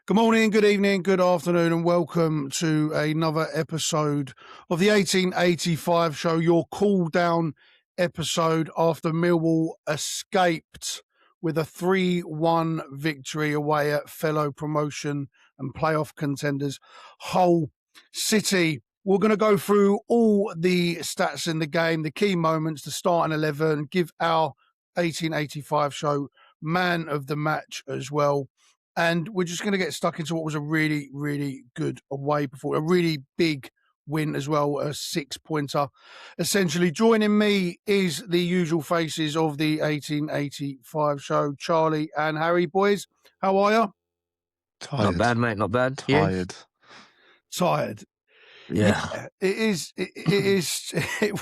Good morning, good evening, good afternoon, and welcome to another episode of the 1885 show, your cool-down episode after Millwall escaped with a 3-1 victory away at fellow promotion and playoff contenders Hull City. We're going to go through all the stats in the game, the key moments, the starting 11, give our 1885 show man of the match as well. And we're just going to get stuck into what was a really, really good away performance, a really big win as well, a 6-pointer. Essentially, joining me is the usual faces of the 1885 show, Charlie and Harry. Boys, how are you? Tired. Not bad, mate. Not bad. Tired. Tired. Yeah. It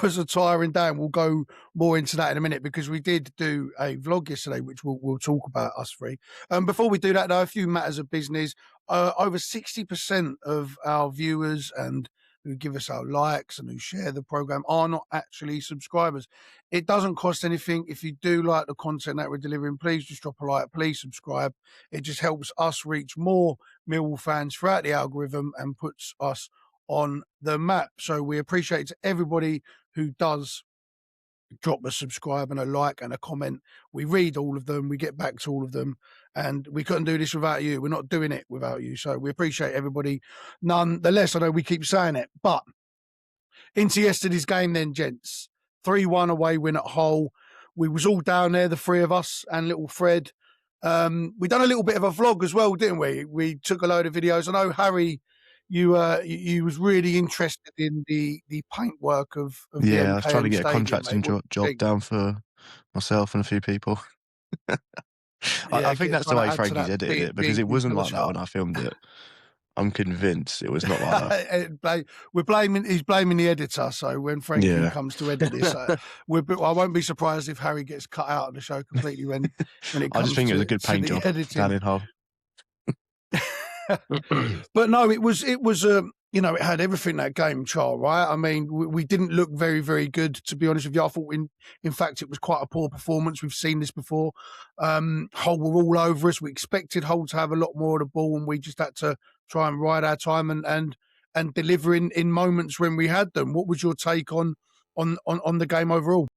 was a tiring day, and we'll go more into that in a minute because we did do a vlog yesterday, which we'll talk about us three. Before we do that, though, a few matters of business. Over 60% of our viewers and who give us our likes and who share the program are not actually subscribers. It doesn't cost anything. If you do like the content that we're delivering, please just drop a like, please subscribe. It just helps us reach more Millwall fans throughout the algorithm and puts us on the map. So we appreciate everybody who does drop a subscribe and a like and a comment. We read all of them, we get back to all of them, and we couldn't do this without you. We're not doing it without you. So we appreciate everybody nonetheless. I know we keep saying it, but into yesterday's game then, gents. 3-1 away win at Hull. We was all down there, the three of us and little Fred. We done a little bit of a vlog as well, didn't we? We took a load of videos. I know Harry, you was really interested in the paintwork of the I was trying to get Stadium, a contracting job down for myself and a few people. I think that's the way Frankie's edited it, because it wasn't like that when I filmed it. I'm convinced it was not like that. He's blaming the editor. So when Frankie comes to edit this, I won't be surprised if Harry gets cut out of the show completely when it comes I just think it was a good paint job down in Hull. But no, it was it had everything, that game, Char, right? I mean, we didn't look very, very good, to be honest with you. I thought, in fact, it was quite a poor performance. We've seen this before. Hull were all over us. We expected Hull to have a lot more of the ball, and we just had to try and ride our time and deliver in moments when we had them. What was your take on the game overall?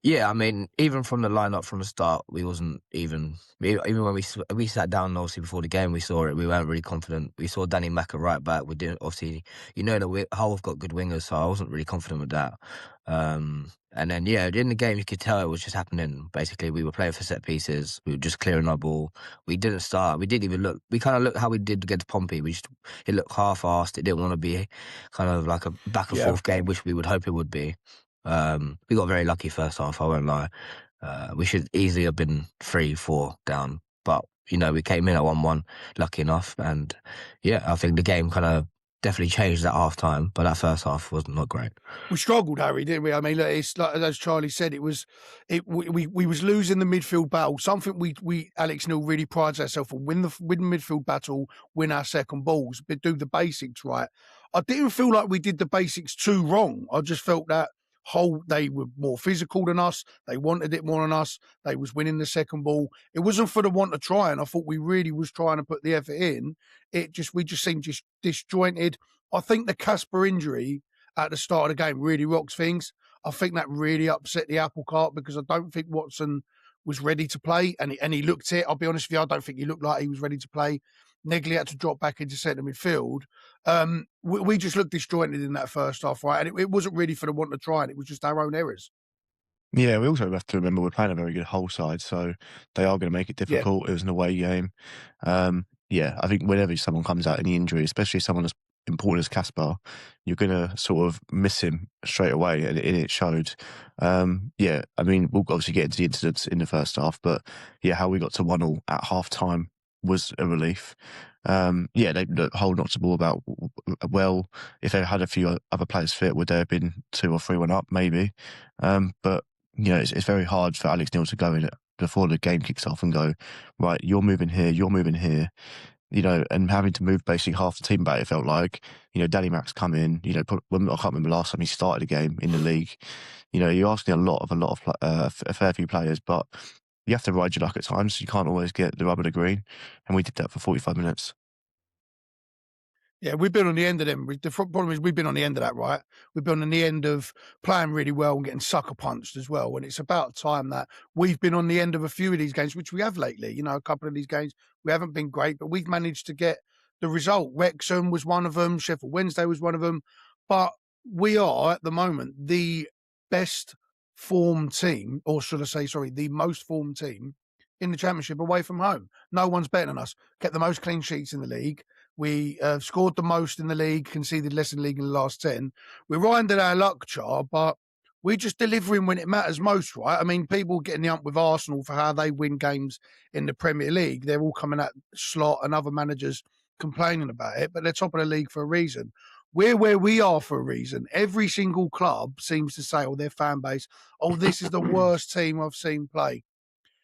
Yeah, I mean, even from the lineup from the start, we wasn't even when we sat down, obviously, before the game, we saw it. We weren't really confident. We saw Danny Mack at right back. We didn't, obviously, that Hull have got good wingers, so I wasn't really confident with that. And then, in the game, you could tell it was just happening. Basically, we were playing for set pieces. We were just clearing our ball. We didn't start. We didn't even look. We kind of looked how we did against Pompey. It looked half-assed. It didn't want to be kind of like a back and forth game, which we would hope it would be. We got very lucky first half, I won't lie. We should easily have been 3-4 down, but we came in at 1-1, lucky enough, and I think the game kind of definitely changed at half time, but that first half was not great. We struggled, Harry, didn't we? I mean, look, it's like, as Charlie said, we was losing the midfield battle. Something we Alex Neil really prides ourselves on: win the midfield battle, win our second balls, but do the basics right. I didn't feel like we did the basics too wrong. I just felt that Hull, they were more physical than us. They wanted it more than us. They was winning the second ball. It wasn't for the want of trying. I thought we really was trying to put the effort in. We just seemed just disjointed. I think the Casper injury at the start of the game really rocks things. I think that really upset the apple cart, because I don't think Watson was ready to play, and he looked it. I'll be honest with you, I don't think he looked like he was ready to play. Negley had to drop back into centre midfield. We just looked disjointed in that first half, right? And it wasn't really for the want of trying. It was just our own errors. Yeah, we also have to remember we're playing a very good Hull side, so they are going to make it difficult. It was an away game. I think whenever someone comes out in the injury, especially someone as important as Caspar, you're going to sort of miss him straight away, and it showed. I mean, we'll obviously get into the incidents in the first half, but how we got to 1-1 at half time was a relief. The Hull knocked the ball about well. If they had a few other players fit, would there have been 2 or 3-1 up? Maybe. But it's very hard for Alex Neil to go in before the game kicks off and go, right, you're moving here, and having to move basically half the team back, it felt like, Danny Mack's come in, I can't remember last time he started a game in the league. You're asking a fair few players, but you have to ride your luck at times. You can't always get the rubber to green. And we did that for 45 minutes. Yeah, we've been on the end of them. The problem is we've been on the end of that, right? We've been on the end of playing really well and getting sucker punched as well. And it's about time that we've been on the end of a few of these games, which we have lately. A couple of these games, we haven't been great, but we've managed to get the result. Wrexham was one of them. Sheffield Wednesday was one of them. But we are, at the moment, the best formed team, or should I say, sorry, the most formed team in the Championship away from home. No one's better than us. Kept the most clean sheets in the league. We scored the most in the league, conceded less in the league in the last 10. We're riding our luck, Char, but we're just delivering when it matters most, right? I mean, people getting the ump with Arsenal for how they win games in the Premier League. They're all coming at Slot and other managers complaining about it, but they're top of the league for a reason. We're where we are for a reason. Every single club seems to say, or their fan base, oh, this is the worst team I've seen play.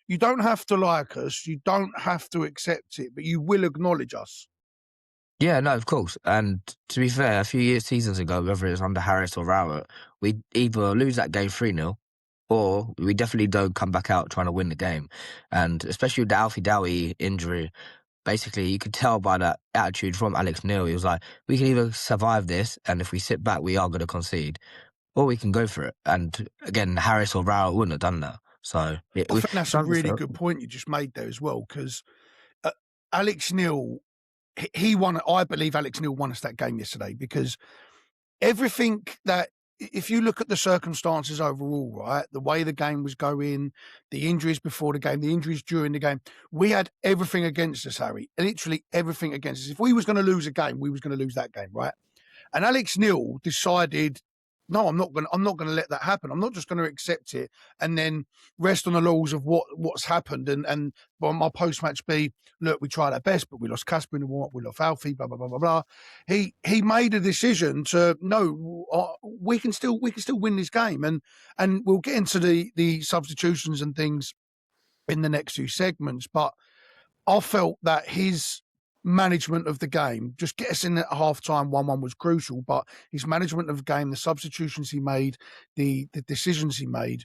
You don't have to like us. You don't have to accept it, but you will acknowledge us. Yeah, no, of course. And to be fair, a few seasons ago, whether it's under Harris or Rowett, we either lose that game 3-0 or we definitely don't come back out trying to win the game. And especially with the Alfie Dowie injury, basically you could tell by that attitude from Alex Neil. He was like, we can either survive this, and if we sit back, we are going to concede, or we can go for it. And again, Harris or Rowett wouldn't have done that. So I think that's a really good point you just made there as well, because Alex Neil, he won. I believe Alex Neil won us that game yesterday, because everything that, if you look at the circumstances overall, right, the way the game was going, the injuries before the game, the injuries during the game, we had everything against us, Harry. Literally everything against us. If we was going to lose a game, we was going to lose that game, right? And Alex Neil decided, no, I'm not going to let that happen. I'm not just going to accept it and then rest on the laurels of what's happened. And my post match be, look, we tried our best, but we lost Casper in the warm up, we lost Alfie, blah blah blah blah blah. He made a decision to, no, we can still win this game, and we'll get into the substitutions and things in the next few segments. But I felt that his management of the game, just get us in at half time, 1-1 was crucial, but his management of the game, the substitutions he made, the decisions he made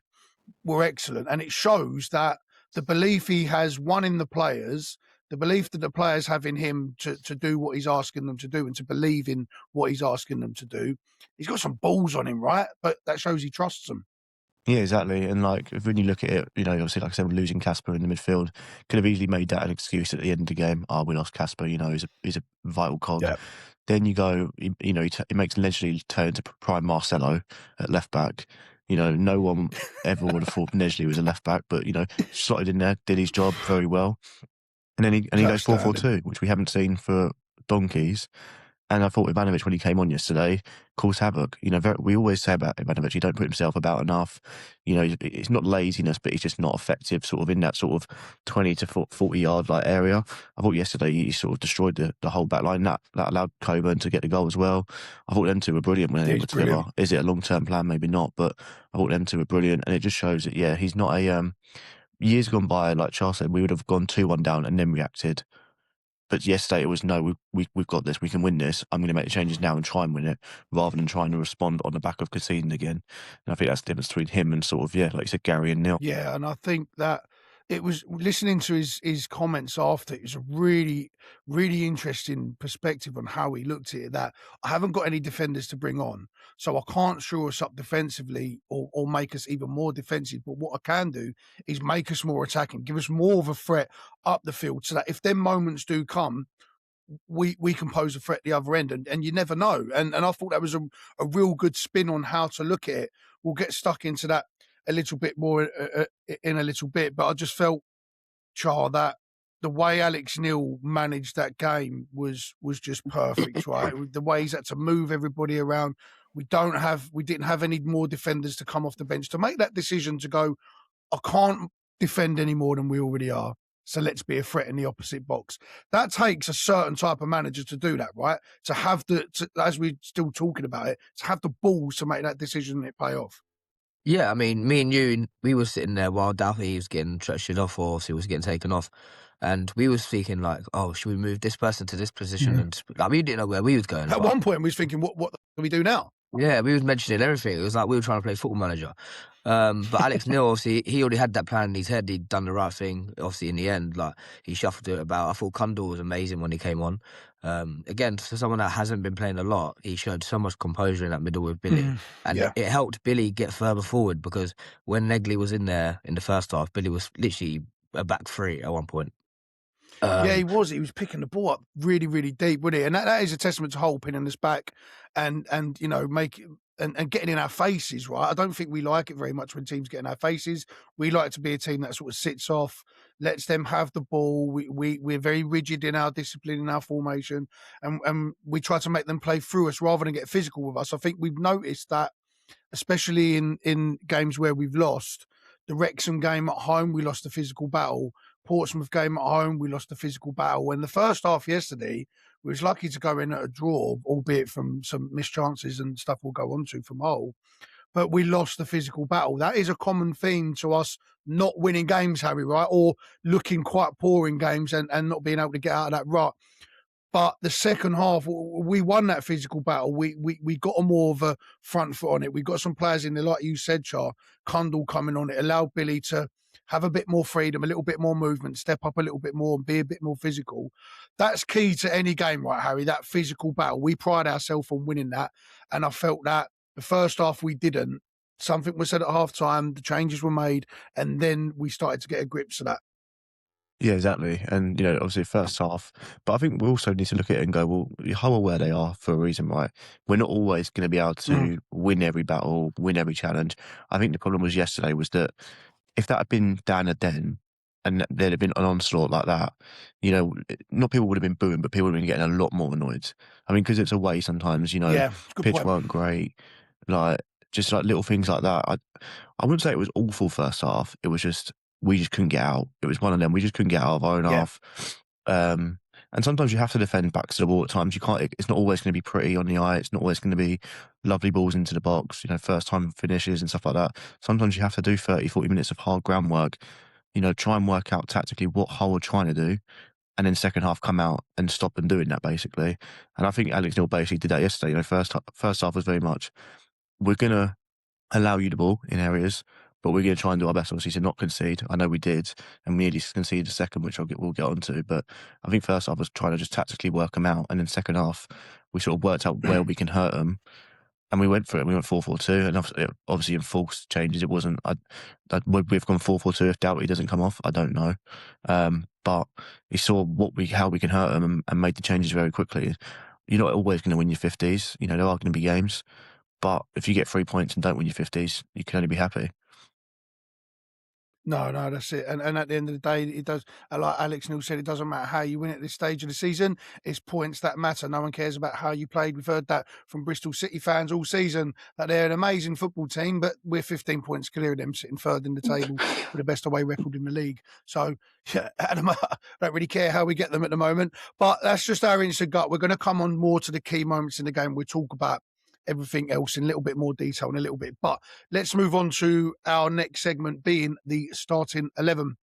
were excellent. And it shows that the belief he has, one, in the players, the belief that the players have in him to do what he's asking them to do and to believe in what he's asking them to do. He's got some balls on him, right? But that shows he trusts them. Yeah, exactly. And when you look at it, obviously, like I said, losing Casper in the midfield, could have easily made that an excuse at the end of the game. Oh, we lost Casper. He's a vital cog. Yeah. Then you go, he makes Nedgley turn to prime Marcelo at left back. No one ever would have thought Nedgley was a left back, but slotted in there, did his job very well, and then he goes 4-4-2, which we haven't seen for donkeys. And I thought Ivanovic, when he came on yesterday, caused havoc. We always say about Ivanovic, he don't put himself about enough. It's not laziness, but he's just not effective sort of in that sort of 20 to 40 yard area. I thought yesterday he sort of destroyed the whole back line. That allowed Coburn to get the goal as well. I thought them two were brilliant when they were together. Is it a long-term plan? Maybe not, but I thought them two were brilliant. And it just shows that, yeah, he's not a... years gone by, like Charles said, we would have gone 2-1 down and then reacted. But yesterday it was, no, we've got this, we can win this. I'm going to make the changes now and try and win it, rather than trying to respond on the back of conceding again. And I think that's the difference between him and sort of, like you said, Gary and Neil. Yeah, and I think that it was, listening to his comments after, it was a really, really interesting perspective on how he looked at it, that I haven't got any defenders to bring on, so I can't shore us up defensively or make us even more defensive. But what I can do is make us more attacking, give us more of a threat up the field, so that if them moments do come, we can pose a threat at the other end, and you never know. And I thought that was a real good spin on how to look at it. We'll get stuck into that a little bit more in a little bit, but I just felt, Char, that the way Alex Neil managed that game was just perfect, right? The way he's had to move everybody around. We didn't have any more defenders to come off the bench to make that decision to go, I can't defend any more than we already are, so let's be a threat in the opposite box. That takes a certain type of manager to do that, right? To have as we're still talking about it, to have the balls to make that decision and it pay off. Yeah, I mean, me and you, we were sitting there while Doughty was getting stretched off or he was getting taken off. And we were speaking like, oh, should we move this person to this position? And like, we didn't know where we was going. At But one point, we was thinking, what do we do now? yeah, we was mentioning everything. It was like we were trying to play Football Manager. But Alex Neil, obviously, he already had that plan in his head. He'd done the right thing. Obviously, in the end, like he shuffled it about. I thought Kundal was amazing when he came on. Again, for someone that hasn't been playing a lot, he showed so much composure in that middle with Billy, and Yeah. it helped Billy get further forward because when Negley was in there in the first half, Billy was literally a back three at one point. Yeah, he was. He was picking the ball up really, really deep, wasn't he? And that is a testament to Hull pinning us back and you know, and getting in our faces, right? I don't think we like it very much when teams get in our faces. We like to be a team that sort of sits off, lets them have the ball. We're very rigid in our discipline, in our formation, and we try to make them play through us rather than get physical with us. I think we've noticed that, especially in games where we've lost. The Wrexham game at home, we lost the physical battle. Portsmouth game at home, we lost the physical battle. In the first half yesterday, we was lucky to go in at a draw, albeit from some missed chances and stuff we'll go on to from Hull. But we lost the physical battle. That is a common theme to us not winning games, Harry, right? Or looking quite poor in games and not being able to get out of that rut. But the second half, we won that physical battle. We got a more of a front foot on it. We got some players in there, like you said, Char, Kundal coming on it, allowed Billy to have a bit more freedom, a little bit more movement, step up a little bit more and be a bit more physical. That's key to any game, right, Harry? That physical battle. We pride ourselves on winning that. And I felt that the first half we didn't. Something was said at half time, the changes were made, and then we started to get a grip to that. Yeah, exactly. And, you know, obviously first half, but I think we also need to look at it and go, well, how aware they are for a reason, right? We're not always going to be able to win every battle, win every challenge. I think the problem was yesterday was that if that had been down a den and there'd have been an onslaught like that, you know, not people would have been booing, but people would have been getting a lot more annoyed. I mean, because it's away sometimes, you know, Yeah, good pitch point. weren't great, like just like little things like that. I wouldn't say it was awful first half. It was just we just couldn't get out. It was one of them. We just couldn't get out of our own half. And sometimes you have to defend back to the ball at times. You can't. It's not always going to be pretty on the eye. It's not always going to be lovely balls into the box. You know, first time finishes and stuff like that. Sometimes you have to do 30, 40 minutes of hard groundwork. You know, try and work out tactically what Hull are trying to do, and then second half come out and stop them doing that basically. And I think Alex Neil basically did that yesterday. You know, first half was very much we're gonna allow you the ball in areas, but we're going to try and do our best, obviously, to not concede. I know we did, and we nearly conceded a second, which we'll get onto. But I think first half was trying to just tactically work them out, and then second half we sort of worked out where we can hurt them, and we went for it. We went 4-4-2, and obviously in false changes, it wasn't. We've gone 4-4-2 if Doughty doesn't come off. I don't know, but he saw how we can hurt them and made the changes very quickly. You're not always going to win your 50s. You know, there are going to be games. But if you get 3 points and don't win your 50s, you can only be happy. No, that's it. And at the end of the day, it does. Like Alex Neil said, it doesn't matter how you win at this stage of the season. It's points that matter. No one cares about how you played. We've heard that from Bristol City fans all season, that they're an amazing football team, but we're 15 points clear of them, sitting third in the table with the best away record in the league. So, yeah, I don't really care how we get them at the moment. But that's just our instant gut. We're going to come on more to the key moments in the game. We'll talk about everything else in a little bit more detail in a little bit. But let's move on to our next segment, being the starting 11.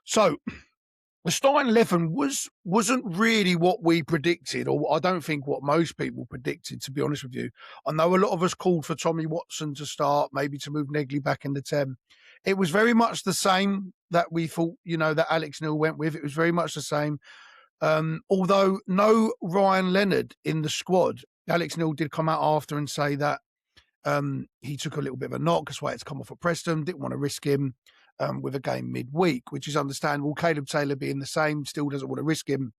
So the starting 11 wasn't really what we predicted, or I don't think what most people predicted, to be honest with you. I know a lot of us called for Tommy Watson to start, maybe to move Negley back in the 10. It was very much the same that we thought, you know, that Alex Neil went with. It was very much the same. Although no Ryan Leonard in the squad, Alex Neil did come out after and say that he took a little bit of a knock. That's why it's come off at Preston. Didn't want to risk him with a game midweek, which is understandable. Caleb Taylor being the same, still doesn't want to risk him.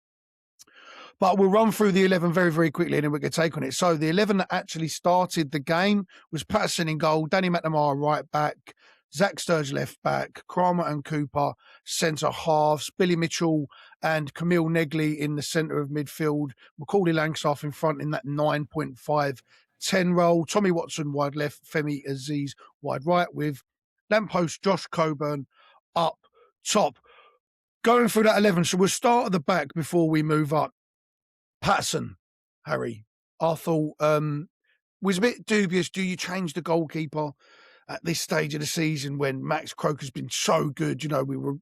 But we'll run through the 11 very, very quickly and then we'll get a take on it. So the 11 that actually started the game was Patterson in goal, Danny McNamara right back, Zach Sturge left back, Kramer and Cooper centre halves, Billy Mitchell and Camille Negley in the centre of midfield, Macaulay Langstaff in front in that 9.5-10 role, Tommy Watson wide left, Femi Aziz wide right with Lamppost Josh Coburn up top. Going through that 11, so we'll start at the back before we move up. Patterson, Harry. I thought was a bit dubious. Do you change the goalkeeper at this stage of the season when Max Croker's been so good?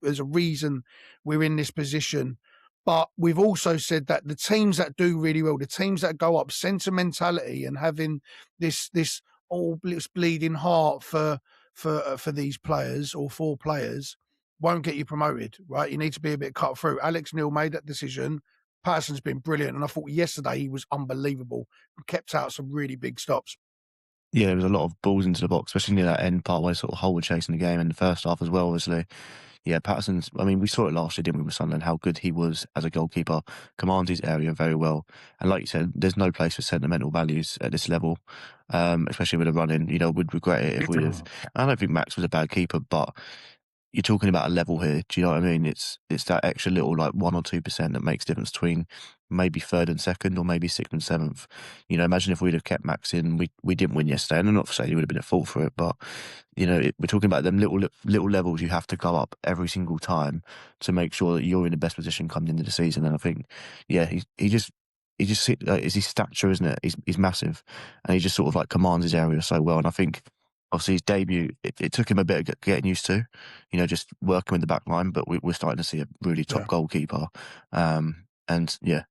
There's a reason we're in this position. But we've also said that the teams that do really well, the teams that go up, sentimentality and having this bleeding heart for these players or for players won't get you promoted, right? You need to be a bit cut through. Alex Neil made that decision. Patterson's been brilliant, and I thought yesterday he was unbelievable. Kept out some really big stops. Yeah, there was a lot of balls into the box, especially near that end part where sort of Hull were chasing the game in the first half as well, obviously. Yeah, Patterson's, I mean, we saw it last year, didn't we, with Sunderland, how good he was as a goalkeeper, commands his area very well. And like you said, there's no place for sentimental values at this level, especially with a run-in. We'd regret it if we'd have. I don't think Max was a bad keeper, but you're talking about a level here. Do you know what I mean? It's that extra little 1 or 2% that makes difference between maybe third and second or maybe sixth and seventh. Imagine if we'd have kept Max in, we didn't win yesterday. And I'm not saying he would have been at fault for it, but we're talking about them little levels you have to go up every single time to make sure that you're in the best position coming into the season. And I think, yeah, he just is his stature, isn't it? He's massive, and he just sort of commands his area so well. And I think, obviously, his debut, it took him a bit of getting used to, just working with the back line, but we're starting to see a really top goalkeeper. And yeah,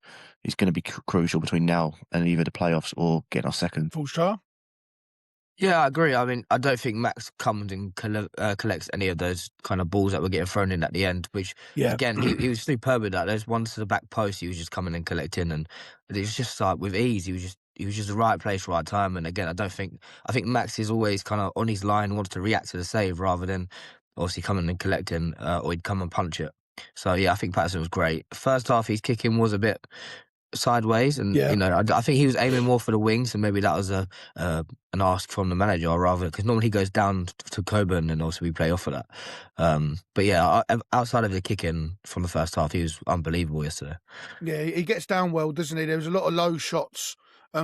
he's going to be crucial between now and either the playoffs or getting our second. Full star. Yeah, I agree. I mean, I don't think Max comes and collects any of those kind of balls that were getting thrown in at the end, which, again, he was superb with that. Those ones to the back post, he was just coming and collecting, and it was just with ease. He was just the right place, right time. And again, I think Max is always kind of on his line, wants to react to the save rather than obviously coming and collecting, or he'd come and punch it. So yeah, I think Patterson was great. First half, his kicking was a bit sideways, and I think he was aiming more for the wings, and maybe that was an ask from the manager, or rather, because normally he goes down to Coburn, and also we play off of that. But yeah, outside of the kicking from the first half, he was unbelievable yesterday. Yeah, he gets down well, doesn't he? There was a lot of low shots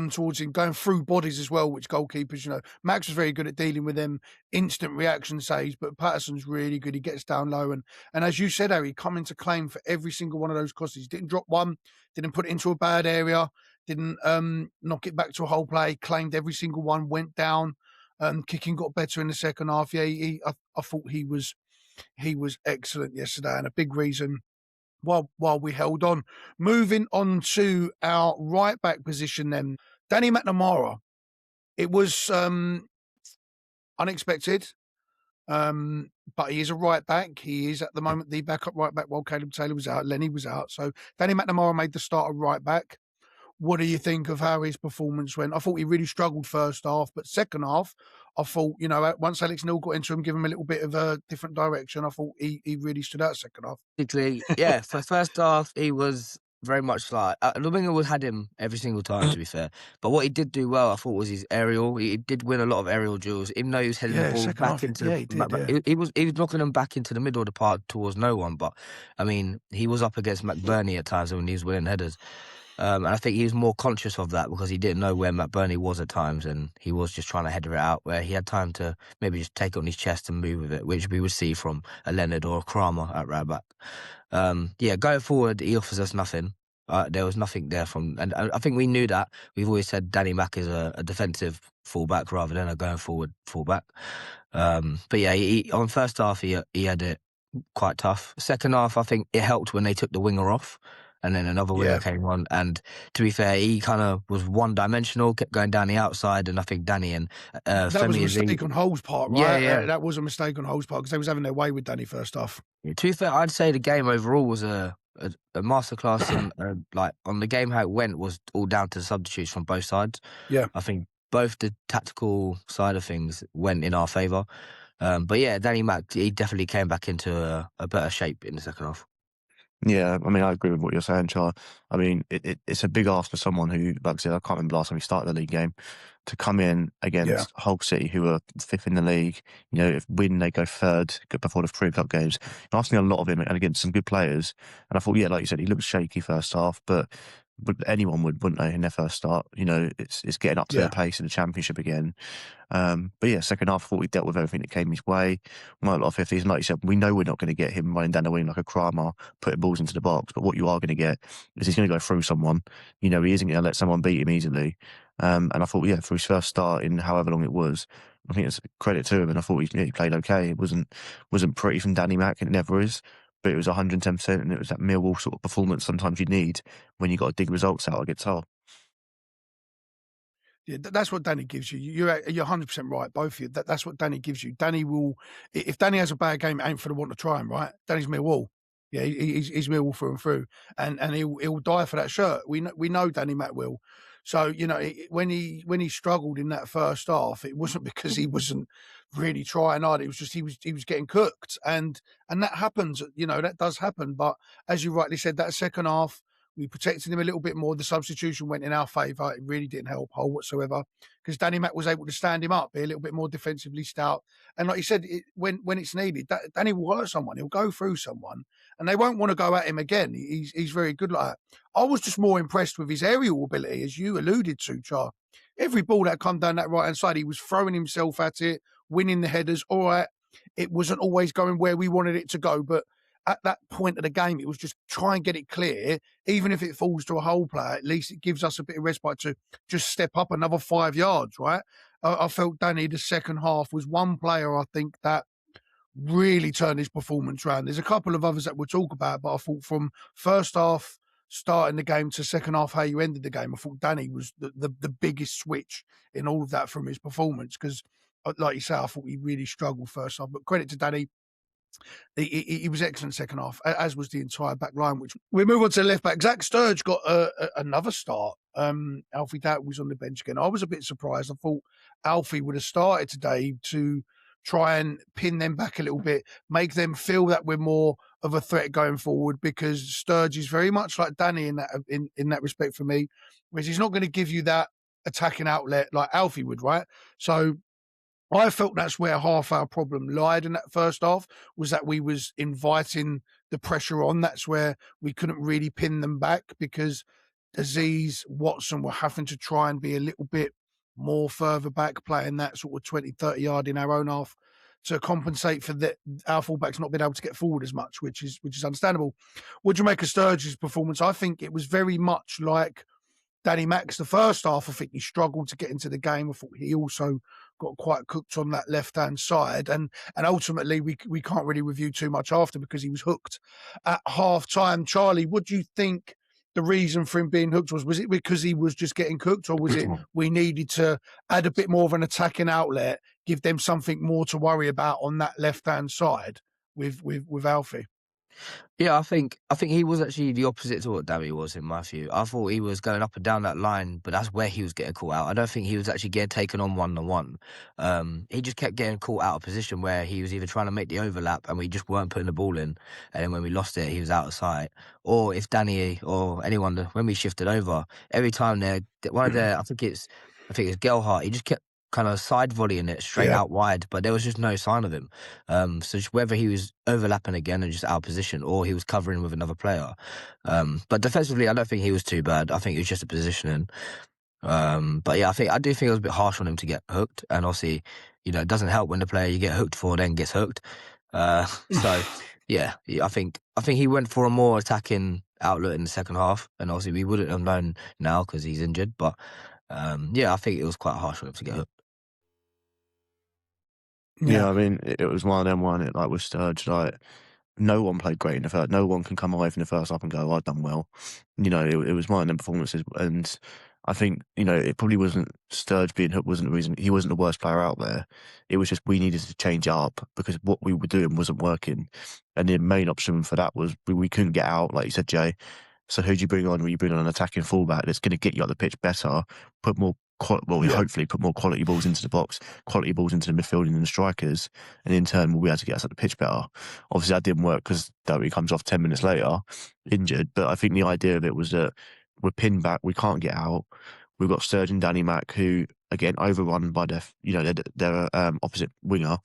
towards him, going through bodies as well, which goalkeepers, Max was very good at dealing with them instant reaction saves, but Patterson's really good. He gets down low, and as you said, Harry, coming to claim for every single one of those crosses. Didn't drop one, didn't put it into a bad area, didn't knock it back to a whole play, claimed every single one, went down. Kicking got better in the second half. Yeah, I thought he was excellent yesterday, and a big reason while we held on. Moving on to our right back position then. Danny McNamara. It was unexpected, but he is a right back. He is at the moment the backup right back while Caleb Taylor was out, Lenny was out. So Danny McNamara made the start of right back. What do you think of how his performance went? I thought he really struggled first half, but second half, I thought, once Alex Neil got into him, give him a little bit of a different direction, I thought he really stood out second half. Particularly, yeah, for first half, he was very much the winger had him every single time, to be fair. But what he did do well, I thought, was his aerial. He did win a lot of aerial duels, even though he was heading the ball back into he was knocking them back into the middle of the park towards no one. But I mean, he was up against McBurney at times when he was winning headers. And I think he was more conscious of that because he didn't know where McBurney was at times, and he was just trying to header it out where he had time to maybe just take it on his chest and move with it, which we would see from a Leonard or a Kramer at right back. Yeah, going forward, he offers us nothing. There was nothing there and I think we knew that. We've always said Danny Mack is a defensive fullback rather than a going forward fullback. But yeah, on first half he had it quite tough. Second half, I think it helped when they took the winger off. And then another winger came on. And to be fair, he kind of was one-dimensional, kept going down the outside. And I think Danny and that was a mistake on Hull's part, right? Yeah. That was a mistake on Hull's part because they was having their way with Danny first half. Yeah, to be fair, I'd say the game overall was a masterclass. And on the game, how it went was all down to the substitutes from both sides. Yeah. I think both the tactical side of things went in our favour. But yeah, Danny Mack, he definitely came back into a better shape in the second half. Yeah, I mean, I agree with what you're saying, Char. I mean, it's a big ask for someone who, like I said, I can't remember last time we started the league game, to come in against Hull City, who are fifth in the league. If win, they go third before the 3 o'clock games. And I've seen a lot of him and against some good players. And I thought, yeah, like you said, he looked shaky first half, but anyone would, wouldn't they, in their first start? It's getting up to their pace in the Championship again. But yeah, second half, I thought we dealt with everything that came his way. Won a lot of 50s. And like you said, we know we're not going to get him running down the wing like a Kramer, putting balls into the box. But what you are going to get is he's going to go through someone. He isn't going to let someone beat him easily. And I thought, for his first start in however long it was, I think it's credit to him. And I thought he played okay. It wasn't pretty from Danny Mac, and it never is. But it was 110%, and it was that Millwall sort of performance sometimes you need when you got to dig results out, I get told. Yeah, that's what Danny gives you. You're 100% right, both of you. That's what Danny gives you. Danny will, if Danny has a bad game, it ain't for the want to try him, right? Danny's Millwall. Yeah, he's Millwall through and through, and he'll die for that shirt. We know Danny Matt will. So when he struggled in that first half, it wasn't because he wasn't really trying hard. It was just he was getting cooked, and that happens. That does happen. But as you rightly said, that second half, we protected him a little bit more. The substitution went in our favour. It really didn't help Hull whatsoever, because Danny Mac was able to stand him up, be a little bit more defensively stout. And like you said, when it's needed, Danny will hurt someone. He'll go through someone, and they won't want to go at him again. He's very good like that. I was just more impressed with his aerial ability, as you alluded to, Char. Every ball that come down that right-hand side, he was throwing himself at it, winning the headers. All right, it wasn't always going where we wanted it to go, but at that point of the game, it was just try and get it clear. Even if it falls to a Hull player, at least it gives us a bit of respite to just step up another 5 yards, right? I felt Danny, the second half, was one player, I think, that really turned his performance around. There's a couple of others that we'll talk about, but I thought from first half, starting the game, to second half, how you ended the game, I thought Danny was the biggest switch in all of that from his performance, because, like you say, I thought he really struggled first half. But credit to Danny. He was excellent second half, as was the entire back line. Which we move on to the left back. Zach Sturge got another start. Alfie Doubt was on the bench again. I was a bit surprised. I thought Alfie would have started today to try and pin them back a little bit, make them feel that we're more of a threat going forward, because Sturge is very much like Danny in that respect for me, whereas he's not going to give you that attacking outlet like Alfie would, right? So I felt that's where half our problem lied in that first half, was that we was inviting the pressure on. That's where we couldn't really pin them back, because Aziz, Watson were having to try and be a little bit more further back, playing that sort of 20, 30 yard in our own half to compensate for our fullbacks not being able to get forward as much, which is understandable. What do you make of Sturge's performance? I think it was very much like Danny Max the first half. I think he struggled to get into the game. I thought he also got quite cooked on that left-hand side. And ultimately, we can't really review too much after, because he was hooked at half-time. Charlie, what do you think the reason for him being hooked was? Was it because he was just getting cooked, or was it we needed to add a bit more of an attacking outlet, give them something more to worry about on that left-hand side with Alfie? Yeah, I think he was actually the opposite to what Danny was, in my view. I thought he was going up and down that line, but that's where he was getting caught out. I don't think he was actually getting taken on one-on-one. He just kept getting caught out of position where he was either trying to make the overlap and we just weren't putting the ball in, and then when we lost it, he was out of sight. Or if Danny or anyone, when we shifted over, every time I think it's Gelhardt, he just kept kind of side volleying it straight out wide, but there was just no sign of him. So just whether he was overlapping again and just out of position, or he was covering with another player. But defensively, I don't think he was too bad. I think it was just a positioning. But yeah, I do think it was a bit harsh on him to get hooked, and obviously, it doesn't help when the player you get hooked for then gets hooked. So yeah, I think he went for a more attacking outlet in the second half, and obviously we wouldn't have known now because he's injured. But yeah, I think it was quite harsh on him to get hooked. Yeah, I mean, it was one of them, like with Sturge, like, no one played great in the first. No one can come away from the first half and go, I've done well. It was one of them performances. And I think, it probably wasn't Sturge being hooked wasn't the reason. He wasn't the worst player out there. It was just we needed to change it up, because what we were doing wasn't working. And the main option for that was we couldn't get out, like you said, Jay. So who do you bring on? Well, you bring on an attacking fullback that's going to get you on the pitch better, put more hopefully put more quality balls into the box, quality balls into the midfield and the strikers, and in turn we'll be able to get us at the pitch better. Obviously that didn't work because Dowie comes off 10 minutes later, injured, but I think the idea of it was that we're pinned back, we can't get out. We've got Sturge and Danny Mac, who, again, overrun by their opposite winger,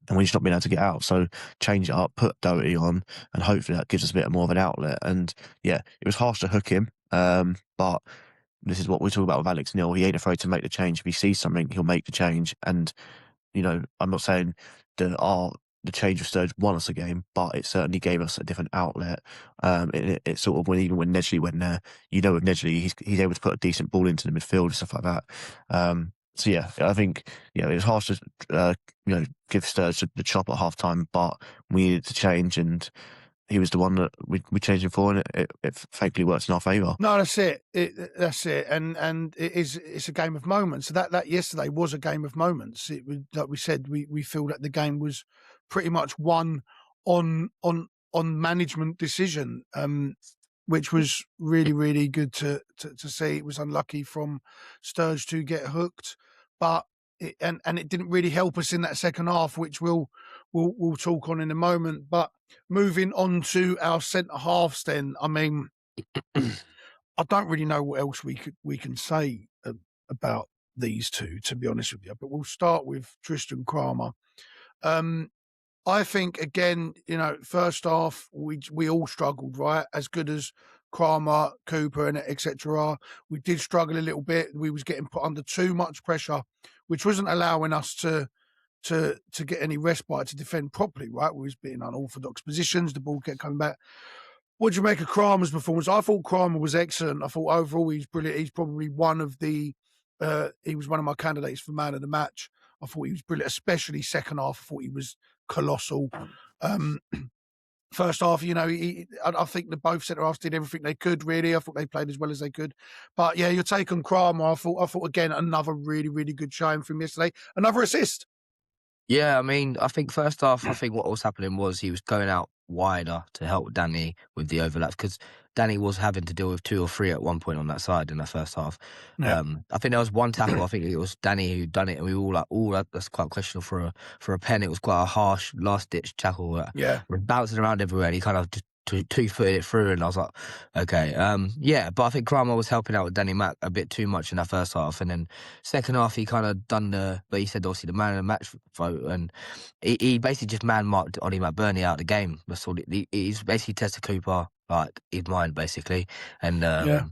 and we're just not being able to get out. So change it up, put Doherty on, and hopefully that gives us a bit more of an outlet. And yeah, it was harsh to hook him. But this is what we're talking about with Alex Neil. He ain't afraid to make the change. If he sees something, he'll make the change. And, I'm not saying the change of Sturge won us a game, but it certainly gave us a different outlet. It sort of, even when Nedgley went there, with Nedgley, he's able to put a decent ball into the midfield and stuff like that. So yeah, I think it was harsh to give Sturge the chop at half time, but we needed to change, and he was the one that we changed him for, and it thankfully works in our favour. No, that's it. That's it. And it's a game of moments. So that yesterday was a game of moments. It was, like we said, we feel that the game was pretty much won on management decision, which was really, really good to see. It was unlucky from Sturge to get hooked, but it didn't really help us in that second half, which we'll talk on in a moment. But moving on to our centre halves, then, I mean, I don't really know what else we can say about these two, to be honest with you. But we'll start with Tristan Kramer. I think, again, first half we all struggled, right? As good as Kramer, Cooper, and etc. We did struggle a little bit. We was getting put under too much pressure, which wasn't allowing us to get any respite to defend properly, right? We was being unorthodox positions. The ball kept coming back. What do you make of Kramer's performance? I thought Kramer was excellent. I thought overall he's brilliant. He's probably one of he was one of my candidates for man of the match. I thought he was brilliant, especially second half. I thought he was colossal. First half, I think the both centre halves did everything they could, really. I thought they played as well as they could. But yeah, your take on Kramer, I thought again, another really, really good showing from yesterday. Another assist. Yeah, I mean, I think first half, what was happening was he was going out wider to help Danny with the overlaps, because Danny was having to deal with 2 or 3 at one point on that side in the first half. Yeah. I think there was one tackle. I think it was Danny who done it, and we were all like, that's quite questionable for a pen. It was quite a harsh last ditch tackle. Yeah. We're bouncing around everywhere, and he kind of just two-footed it through, and I was like, okay. Yeah, but I think Kramer was helping out with Danny Mack a bit too much in that first half, and then second half he kind of done but he said obviously the man of the match vote, and he basically just man-marked Ollie McBurney out of the game. That's all. He's basically tested Cooper like his mind, basically, and I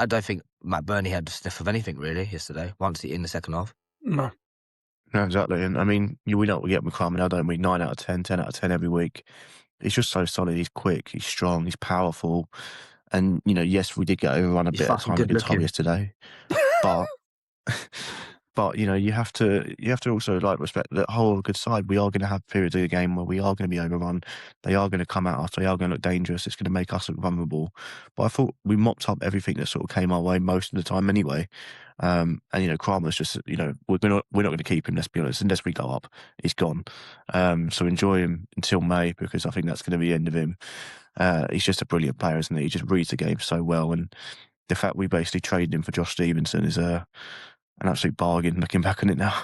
don't think McBurney had the sniff of anything really yesterday, in the second half. No. No, exactly. And I mean, we know what we get with Kramer now, don't we? 9 out of 10, 10 out of 10 every week. He's just so solid. He's quick, he's strong, he's powerful. And, yes, we did get overrun a bit at time against Hull yesterday. But you have to also respect that whole good side. We are going to have periods of the game where we are going to be overrun. They are going to come at us. They are going to look dangerous. It's going to make us look vulnerable. But I thought we mopped up everything that sort of came our way most of the time anyway. And Kramer's just we're not going to keep him. Let's be honest. Unless we go up, he's gone. So enjoy him until May, because I think that's going to be the end of him. He's just a brilliant player, isn't he? He just reads the game so well, and the fact we basically traded him for Josh Stevenson is an absolute bargain looking back on it now.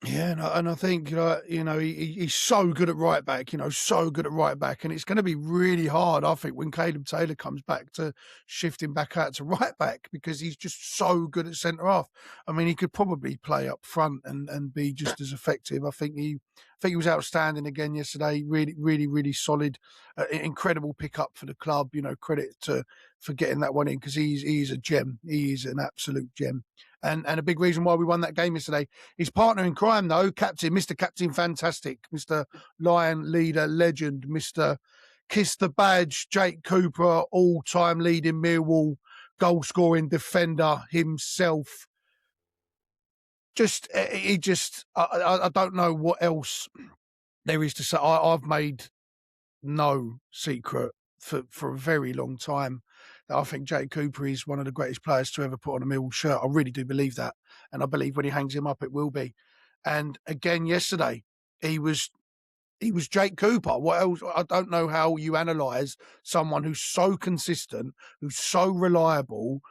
Yeah, and I think he's so good at right back, so good at right back, and it's going to be really hard, I think, when Caleb Taylor comes back to shift him back out to right back, because he's just so good at centre half. I mean, he could probably play up front and be just as effective. I think he was outstanding again yesterday. Really, really, really solid, incredible pickup for the club. Credit for getting that one in, because he's a gem. He is an absolute gem. And a big reason why we won that game yesterday. His partner in crime, though, Mr. Captain Fantastic, Mr. Lion Leader Legend, Mr. Kiss the Badge, Jake Cooper, all-time leading Millwall goal-scoring defender himself. I don't know what else there is to say. I've made no secret for a very long time that I think Jake Cooper is one of the greatest players to ever put on a Millwall shirt. I really do believe that. And I believe when he hangs him up, it will be. And again, yesterday, he was Jake Cooper. What else? I don't know how you analyse someone who's so consistent, who's so reliable,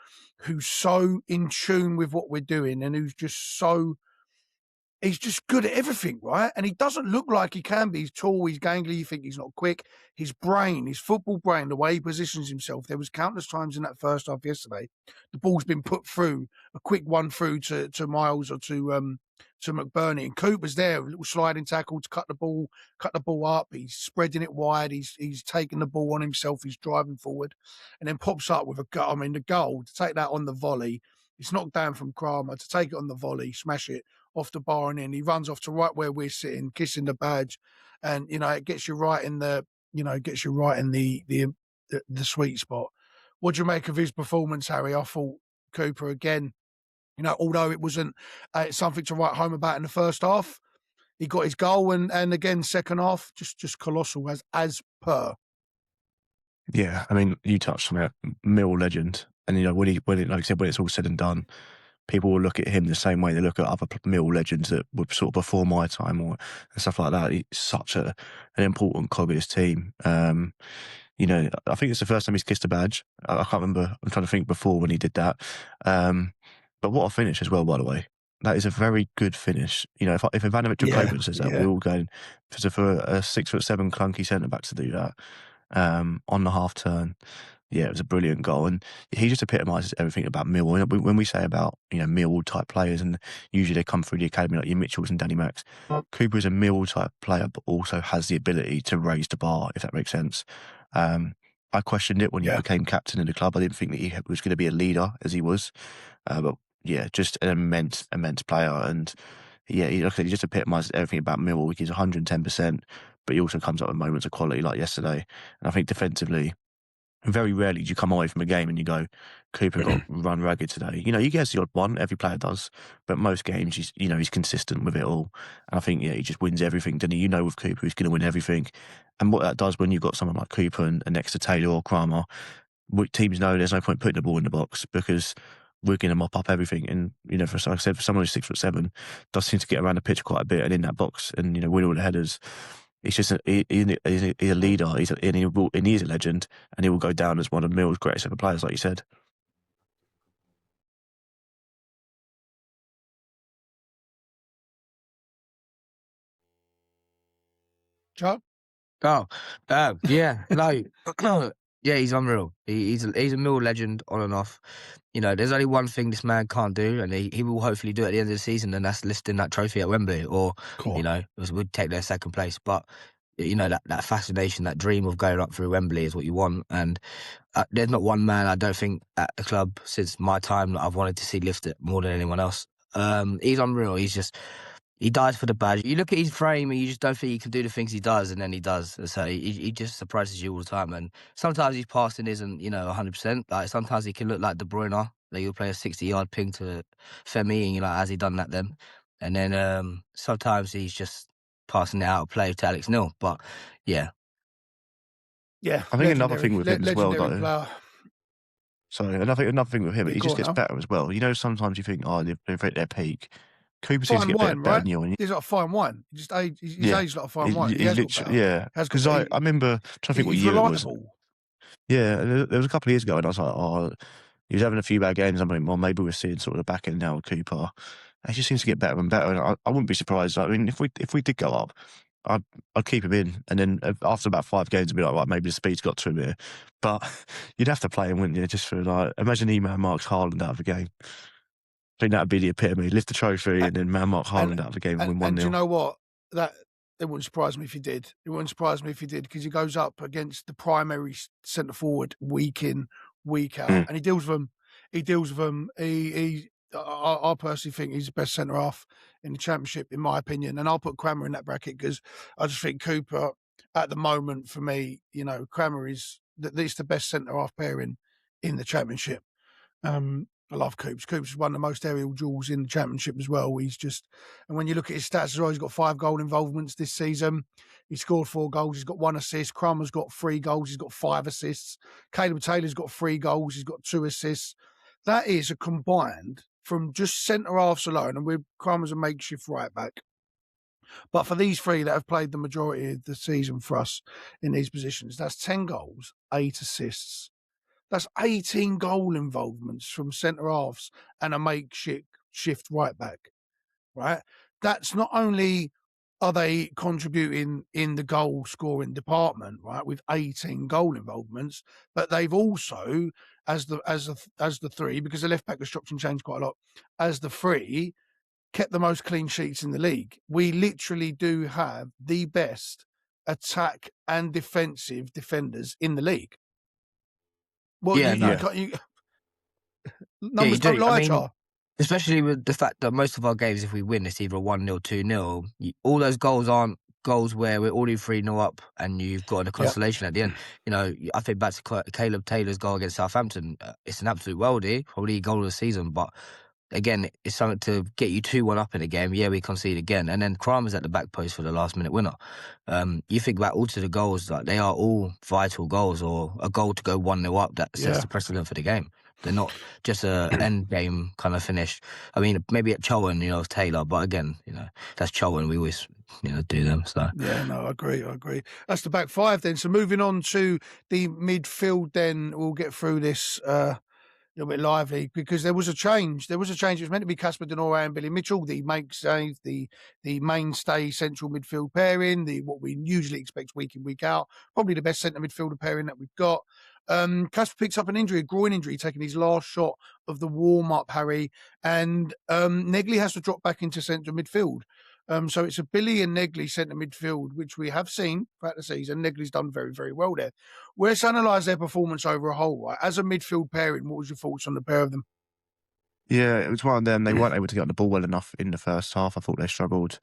who's so in tune with what we're doing, and who's just so he's just good at everything, right? And he doesn't look like he can be. He's tall, he's gangly, you think he's not quick. His brain, his football brain, the way he positions himself, there was countless times in that first half yesterday, the ball's been put through, a quick one through to Miles or to McBurney, and Cooper's there, a little sliding tackle to cut the ball up. He's spreading it wide. He's taking the ball on himself. He's driving forward, and then pops up with a goal. I mean, the goal to take that on the volley. It's knocked down from Kramer to take it on the volley, smash it off the bar, and then he runs off to right where we're sitting, kissing the badge, and it gets you right in the the sweet spot. What do you make of his performance, Harry? I thought Cooper again. Although it wasn't something to write home about in the first half, he got his goal, and again second half just colossal as per. Yeah, I mean, you touched on it, Mill legend, and when like I said, when it's all said and done, people will look at him the same way they look at other Mill legends that were sort of before my time and stuff like that. He's such an important cog of his team. I think it's the first time he's kissed a badge. I can't remember. I'm trying to think before when he did that. But what a finish as well, by the way. That is a very good finish. If Ivanovic Djokovic says that, we're all going for a 6'7" clunky centre back to do that on the half turn. Yeah, it was a brilliant goal, and he just epitomises everything about Millwall. When we say about Millwall type players, and usually they come through the academy like your Mitchells and Danny Macks. Cooper is a Millwall type player, but also has the ability to raise the bar, if that makes sense. I questioned it when he became captain of the club. I didn't think that he was going to be a leader as he was, but yeah, just an immense player, and yeah, he just epitomises everything about Millwall. He's 110%, but he also comes up with moments of quality like yesterday. And I think defensively, very rarely do you come away from a game and you go, Cooper got run ragged today. He gets the odd one, every player does, but most games he's consistent with it all. And I think he just wins everything. Doesn't he? With Cooper, he's going to win everything. And what that does when you've got someone like Cooper and next to Taylor or Kramer, teams know there's no point putting the ball in the box because we're going to mop up everything. And like I said, for someone who's 6'7", does seem to get around the pitch quite a bit and in that box and win all the headers. It's just he's a leader. He's a legend, and he will go down as one of Mill's greatest ever players, like you said. Chuck? Yeah, yeah, he's unreal. He's a Mill legend on and off. There's only one thing this man can't do, and he will hopefully do at the end of the season, and that's lifting that trophy at Wembley, or would take their second place. But that fascination, that dream of going up through Wembley is what you want. And there's not one man I don't think at the club since my time that I've wanted to see lift it more than anyone else. He's unreal. He dies for the badge. You look at his frame and you just don't think he can do the things he does, and then he does. So he just surprises you all the time. And sometimes his passing isn't 100%. Like sometimes he can look like De Bruyne. Like he'll play a 60-yard ping to Femi, and you're like, has he done that then? And then sometimes he's just passing it out of play to Alex Neil. But yeah. Yeah. I think another thing with him as well, though. Sorry, another thing with him, he just gets better as well. Sometimes you think, they're at their peak. Cooper seems to get better right? than you. He's like a fine wine. He's aged like a fine wine. Because I remember trying to think what year it was. Yeah, there was a couple of years ago, and I was like, he was having a few bad games. I'm like, well, maybe we're seeing sort of the back end now with Cooper. He just seems to get better and better, and I wouldn't be surprised. I mean, if we did go up, I'd keep him in, and then after about 5 games, I'd be like, right, maybe the speed's got to him here. But you'd have to play him, wouldn't you? Just for imagine he man marks Haaland out of the game. I think that would be the epitome. Lift the trophy and then man mark Haaland out of the game and win 1-0. And do you know what? It wouldn't surprise me if he did. It wouldn't surprise me if he did, because he goes up against the primary centre forward week in, week out, and he deals with them. I personally think he's the best centre half in the Championship, in my opinion, and I'll put Kramer in that bracket because I just think Cooper at the moment for me, Kramer is the best centre half pairing in the Championship. I love Coops. Coops is one of the most aerial duels in the Championship as well. And when you look at his stats as well, he's got 5 goal involvements this season. He scored 4 goals. He's got 1 assist. Kramer's got 3 goals. He's got 5 assists. Caleb Taylor's got 3 goals. He's got 2 assists. That is a combined from just centre halves alone, and Kramer's a makeshift right back. But for these 3 that have played the majority of the season for us in these positions, that's 10 goals, 8 assists. That's 18 goal involvements from centre halves and a makeshift right back, right? that's not only are they contributing in the goal scoring department, right, with 18 goal involvements, but they've also, as the three, because the left back has dropped and changed quite a lot, as the three, kept the most clean sheets in the league. We literally do have the best attack and defensive defenders in the league. Well, Yeah, no. numbers you don't do. I lie, mean, Char. especially with the fact that most of our games, if we win, it's either 1-0, 2-0. All those goals aren't goals where we're already 3-0 up and you've got a consolation at the end. I think back to Caleb Taylor's goal against Southampton. It's an absolute worldie, probably goal of the season, but again, it's something to get you 2-1 up in the game. Yeah, we concede again. And then Kramer's at the back post for the last minute winner. You think about all of the goals, like they are all vital goals, or a goal to go 1-0 up that sets the precedent for the game. They're not just a end game kind of finish. I mean, maybe at Chowan, it's Taylor, but again, that's Chowan. We always, do them. So yeah, no, I agree. That's the back five then. So moving on to the midfield, then we'll get through this a little bit lively, because there was a change. It was meant to be Casper Denora and Billy Mitchell, the the mainstay central midfield pairing, what we usually expect week in, week out. Probably the best centre midfielder pairing that we've got. Casper picks up an injury, a groin injury, taking his last shot of the warm-up, Harry, and Negley has to drop back into central midfield. So it's a Billy and Negley centre midfield, which we have seen throughout the season. Negley's done very, very well there. Let's analyse their performance over a whole. Right? As a midfield pairing, what was your thoughts on the pair of them? Yeah, it was one of them. They weren't able to get on the ball well enough in the first half. I thought they struggled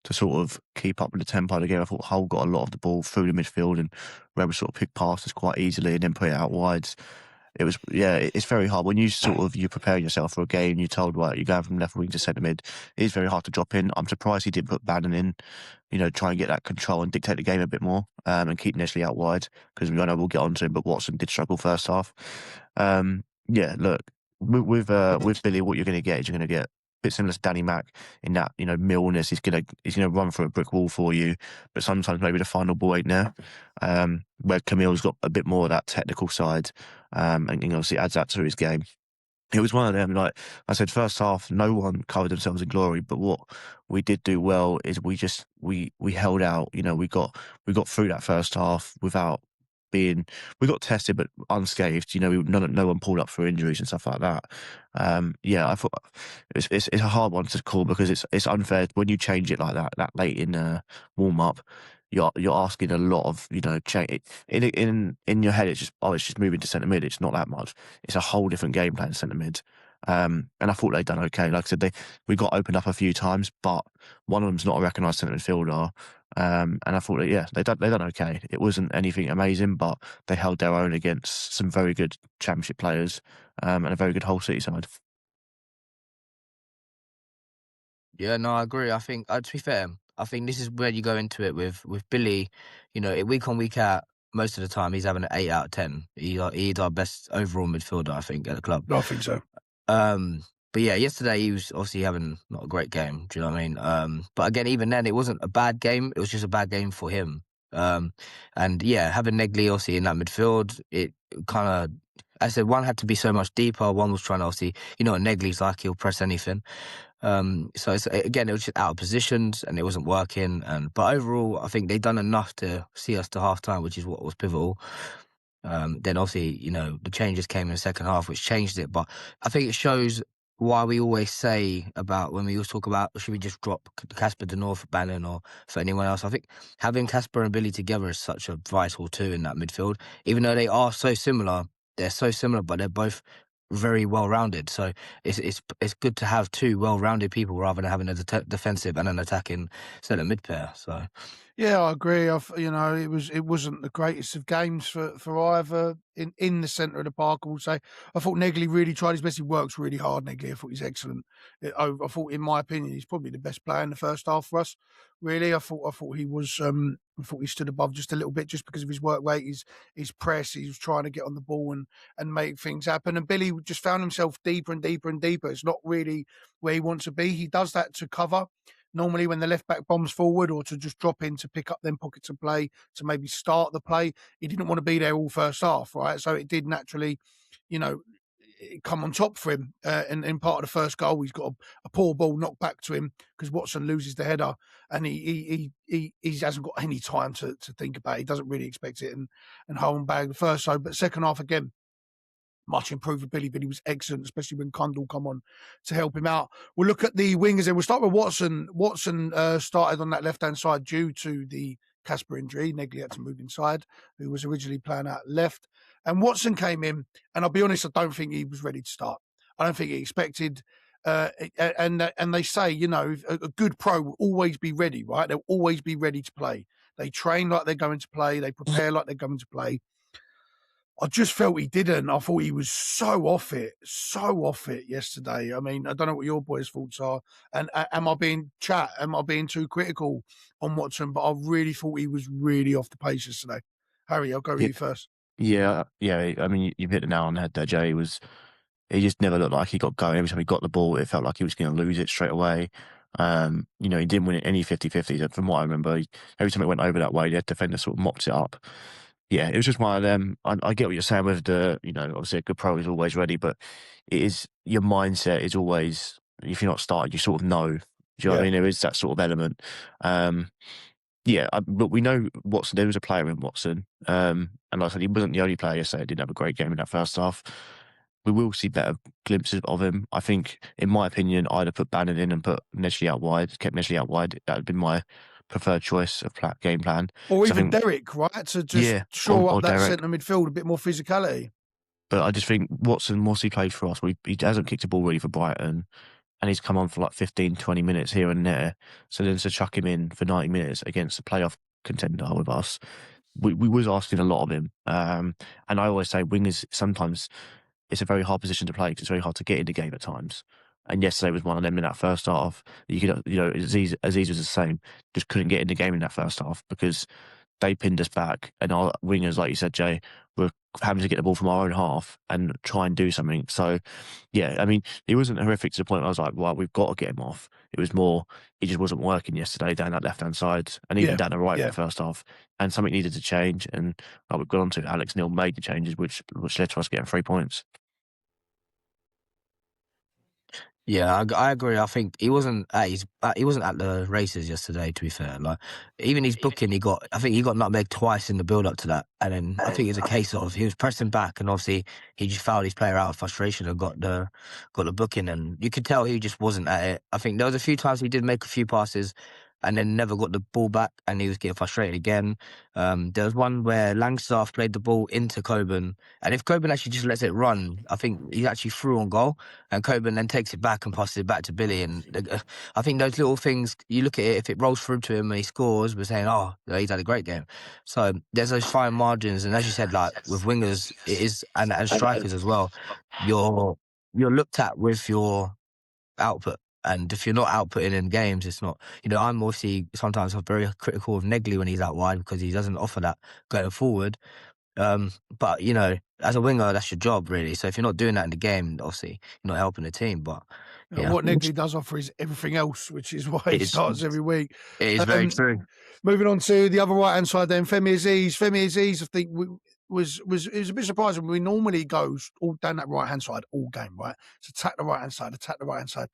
to sort of keep up with the tempo of the game. I thought Hull got a lot of the ball through the midfield and were able to sort of pick passes quite easily and then put it out wide. It's very hard when you prepare yourself for a game. You're told, right, you're going from left wing to centre mid. It is very hard to drop in. I'm surprised he didn't put Bannon in, try and get that control and dictate the game a bit more, and keep Nestle out wide, because I know we'll get onto him, but Watson did struggle first half. Look, with Billy, what you're going to get is you're going to get a bit similar to Danny Mack in that, Millness. He's gonna run through a brick wall for you, but sometimes maybe the final ball ain't there. Where Camille's got a bit more of that technical side, and obviously adds that to his game. It was one of them, like I said, first half, no one covered themselves in glory, but what we did do well is we held out. We got through that first half without we got tested but unscathed. No one pulled up for injuries and stuff like that. I thought it's a hard one to call, because it's unfair when you change it like that late in warm up. You're asking a lot of change in your head. It's just moving to centre mid. It's not that much. It's a whole different game plan centre mid. And I thought they'd done okay. Like I said, we got opened up a few times, but one of them's not a recognised centre midfielder. And I thought they done okay. It wasn't anything amazing, but they held their own against some very good Championship players, and a very good Hull City side. yeah, no, I agree. I think, to be fair, I think this is where you go into it with Billy. Week on, week out, most of the time he's having an 8 out of 10. He's our best overall midfielder, I think, at the club. I think so. But yeah, yesterday he was obviously having not a great game. Do you know what I mean? But again, even then, it wasn't a bad game. It was just a bad game for him. And yeah, having Negley obviously in that midfield, it kind of, I said, one had to be so much deeper. One was trying to obviously, what Negley's like, he'll press anything. So it was just out of positions and it wasn't working. But overall, I think they've done enough to see us to half time, which is what was pivotal. Then obviously, the changes came in the second half, which changed it. But I think it shows why we always say about, when we always talk about, should we just drop Casper Denor for Bannon or for anyone else? I think having Casper and Billy together is such a vital two in that midfield. Even though they are so similar, but they're both very well-rounded. So it's good to have two well-rounded people rather than having a defensive and an attacking centre mid pair. So yeah, I agree. It wasn't the greatest of games for either in the centre of the park. I will say, I thought Negley really tried his best. He works really hard. Negley, I thought he's excellent. I thought, in my opinion, he's probably the best player in the first half for us. Really, I thought he was. I thought he stood above just a little bit, just because of his work rate, his press. He was trying to get on the ball and make things happen. And Billy just found himself deeper and deeper and deeper. It's not really where he wants to be. He does that to cover. Normally, when the left back bombs forward, or to just drop in to pick up them pockets of play, to maybe start the play, he didn't want to be there all first half, right? So it did naturally, come on top for him. In part of the first goal, he's got a poor ball knocked back to him because Watson loses the header, and he hasn't got any time to think about it. He doesn't really expect it, and Holm bagged the first. But second half again, much improved with Billy. Billy was excellent, especially when Kundal come on to help him out. We'll look at the wingers and we'll start with Watson. Watson started on that left-hand side due to the Casper injury. Negley had to move inside, who was originally playing out left. And Watson came in, and I'll be honest, I don't think he was ready to start. I don't think he expected. And they say, you know, a good pro will always be ready, right? They'll always be ready to play. They train like they're going to play. They prepare like they're going to play. I just felt he didn't. I thought he was so off it yesterday. I mean, I don't know what your boys' thoughts are. And am I being too critical on Watson? But I really thought he was really off the pace yesterday. Harry, I'll go with you first. Yeah. I mean, you hit the nail on the head there, Jay. He just never looked like he got going. Every time he got the ball, it felt like he was going to lose it straight away. You know, he didn't win it any 50-50s. From what I remember, every time it went over that way, the defender sort of mopped it up. Yeah, it was just one of them. I get what you're saying with you know, obviously a good pro is always ready, but it is, your mindset is always, if you're not started, you sort of know. Do you know what I mean? There is that sort of element. But we know Watson, there was a player in Watson. And like I said, he wasn't the only player yesterday that didn't have a great game in that first half. We will see better glimpses of him. I think, in my opinion, I'd have put Bannon in and put Nedgley out wide, kept Nedgley out wide. That would have been my preferred choice of game plan. Or even Derek, right? To just shore up that centre midfield, a bit more physicality. But I just think Watson, once he played for us, he hasn't kicked a ball really for Brighton, and he's come on for like 15, 20 minutes here and there. So then to chuck him in for 90 minutes against a playoff contender with us, we was asking a lot of him. And I always say wingers, sometimes it's a very hard position to play because it's very hard to get in the game at times. And yesterday was one of them in that first half. You could, you know, Aziz was the same, just couldn't get in the game in that first half because they pinned us back, and our wingers, like you said, Jay, were having to get the ball from our own half and try and do something. So, yeah, I mean, it wasn't horrific to the point where I was like, well, we've got to get him off. It was more, he just wasn't working yesterday down that left-hand side and even down the right in the first half. And something needed to change. And like we've gone on to, Alex Neil made the changes, which led to us getting 3 points. Yeah, I agree. I think he wasn't at the races yesterday. To be fair, like even his booking, I think he got nutmegged twice in the build up to that, and then I think it's a case of he was pressing back, and obviously he just fouled his player out of frustration and got the booking, and you could tell he just wasn't at it. I think there was a few times he did make a few passes, and then never got the ball back, and he was getting frustrated again. There was one where Langstaff played the ball into Coburn, and if Coburn actually just lets it run, I think he actually threw on goal, and Coburn then takes it back and passes it back to Billy. And I think those little things, you look at it, if it rolls through to him and he scores, we're saying, oh, he's had a great game. So there's those fine margins, and as you said, like with wingers, it is, and strikers as well, you're looked at with your output. And if you're not outputting in games, it's not, you know, I'm obviously sometimes very critical of Negley when he's out wide because he doesn't offer that going forward. But, you know, as a winger, that's your job, really. So if you're not doing that in the game, obviously, you're not helping the team. But what Negley does offer is everything else, which is why he starts every week. It is very true. Moving on to the other right-hand side then, Femi Aziz. Femi Aziz, I think, it was a bit surprising. We normally go all down that right-hand side all game, right? So attack the right-hand side.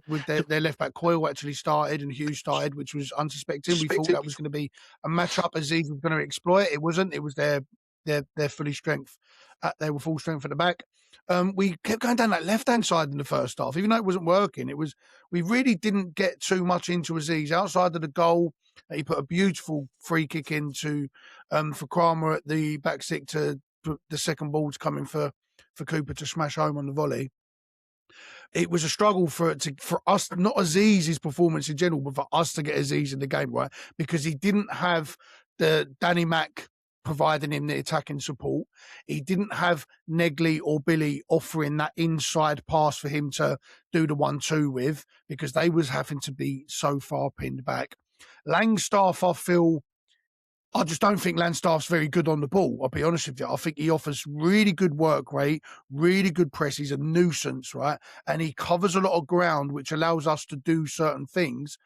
With their left-back, Coyle actually started and Hughes started, which was unsuspecting. We thought that was going to be a match-up Aziz was going to exploit. It wasn't. It was their fully strength. They were full strength at the back. We kept going down that left-hand side in the first half, even though it wasn't working. We really didn't get too much into Aziz outside of the goal. He put a beautiful free kick into for Kramer at the back stick to the second ball's coming for Cooper to smash home on the volley. It was a struggle for us, not Aziz's performance in general, but for us to get Aziz in the game, right? Because he didn't have the Danny Mack providing him the attacking support. He didn't have Negley or Billy offering that inside pass for him to do the 1-2 with, because they was having to be so far pinned back. Langstaff, I just don't think Langstaff's very good on the ball. I'll be honest with you. I think he offers really good work rate, really good press. He's a nuisance, right? And he covers a lot of ground, which allows us to do certain things.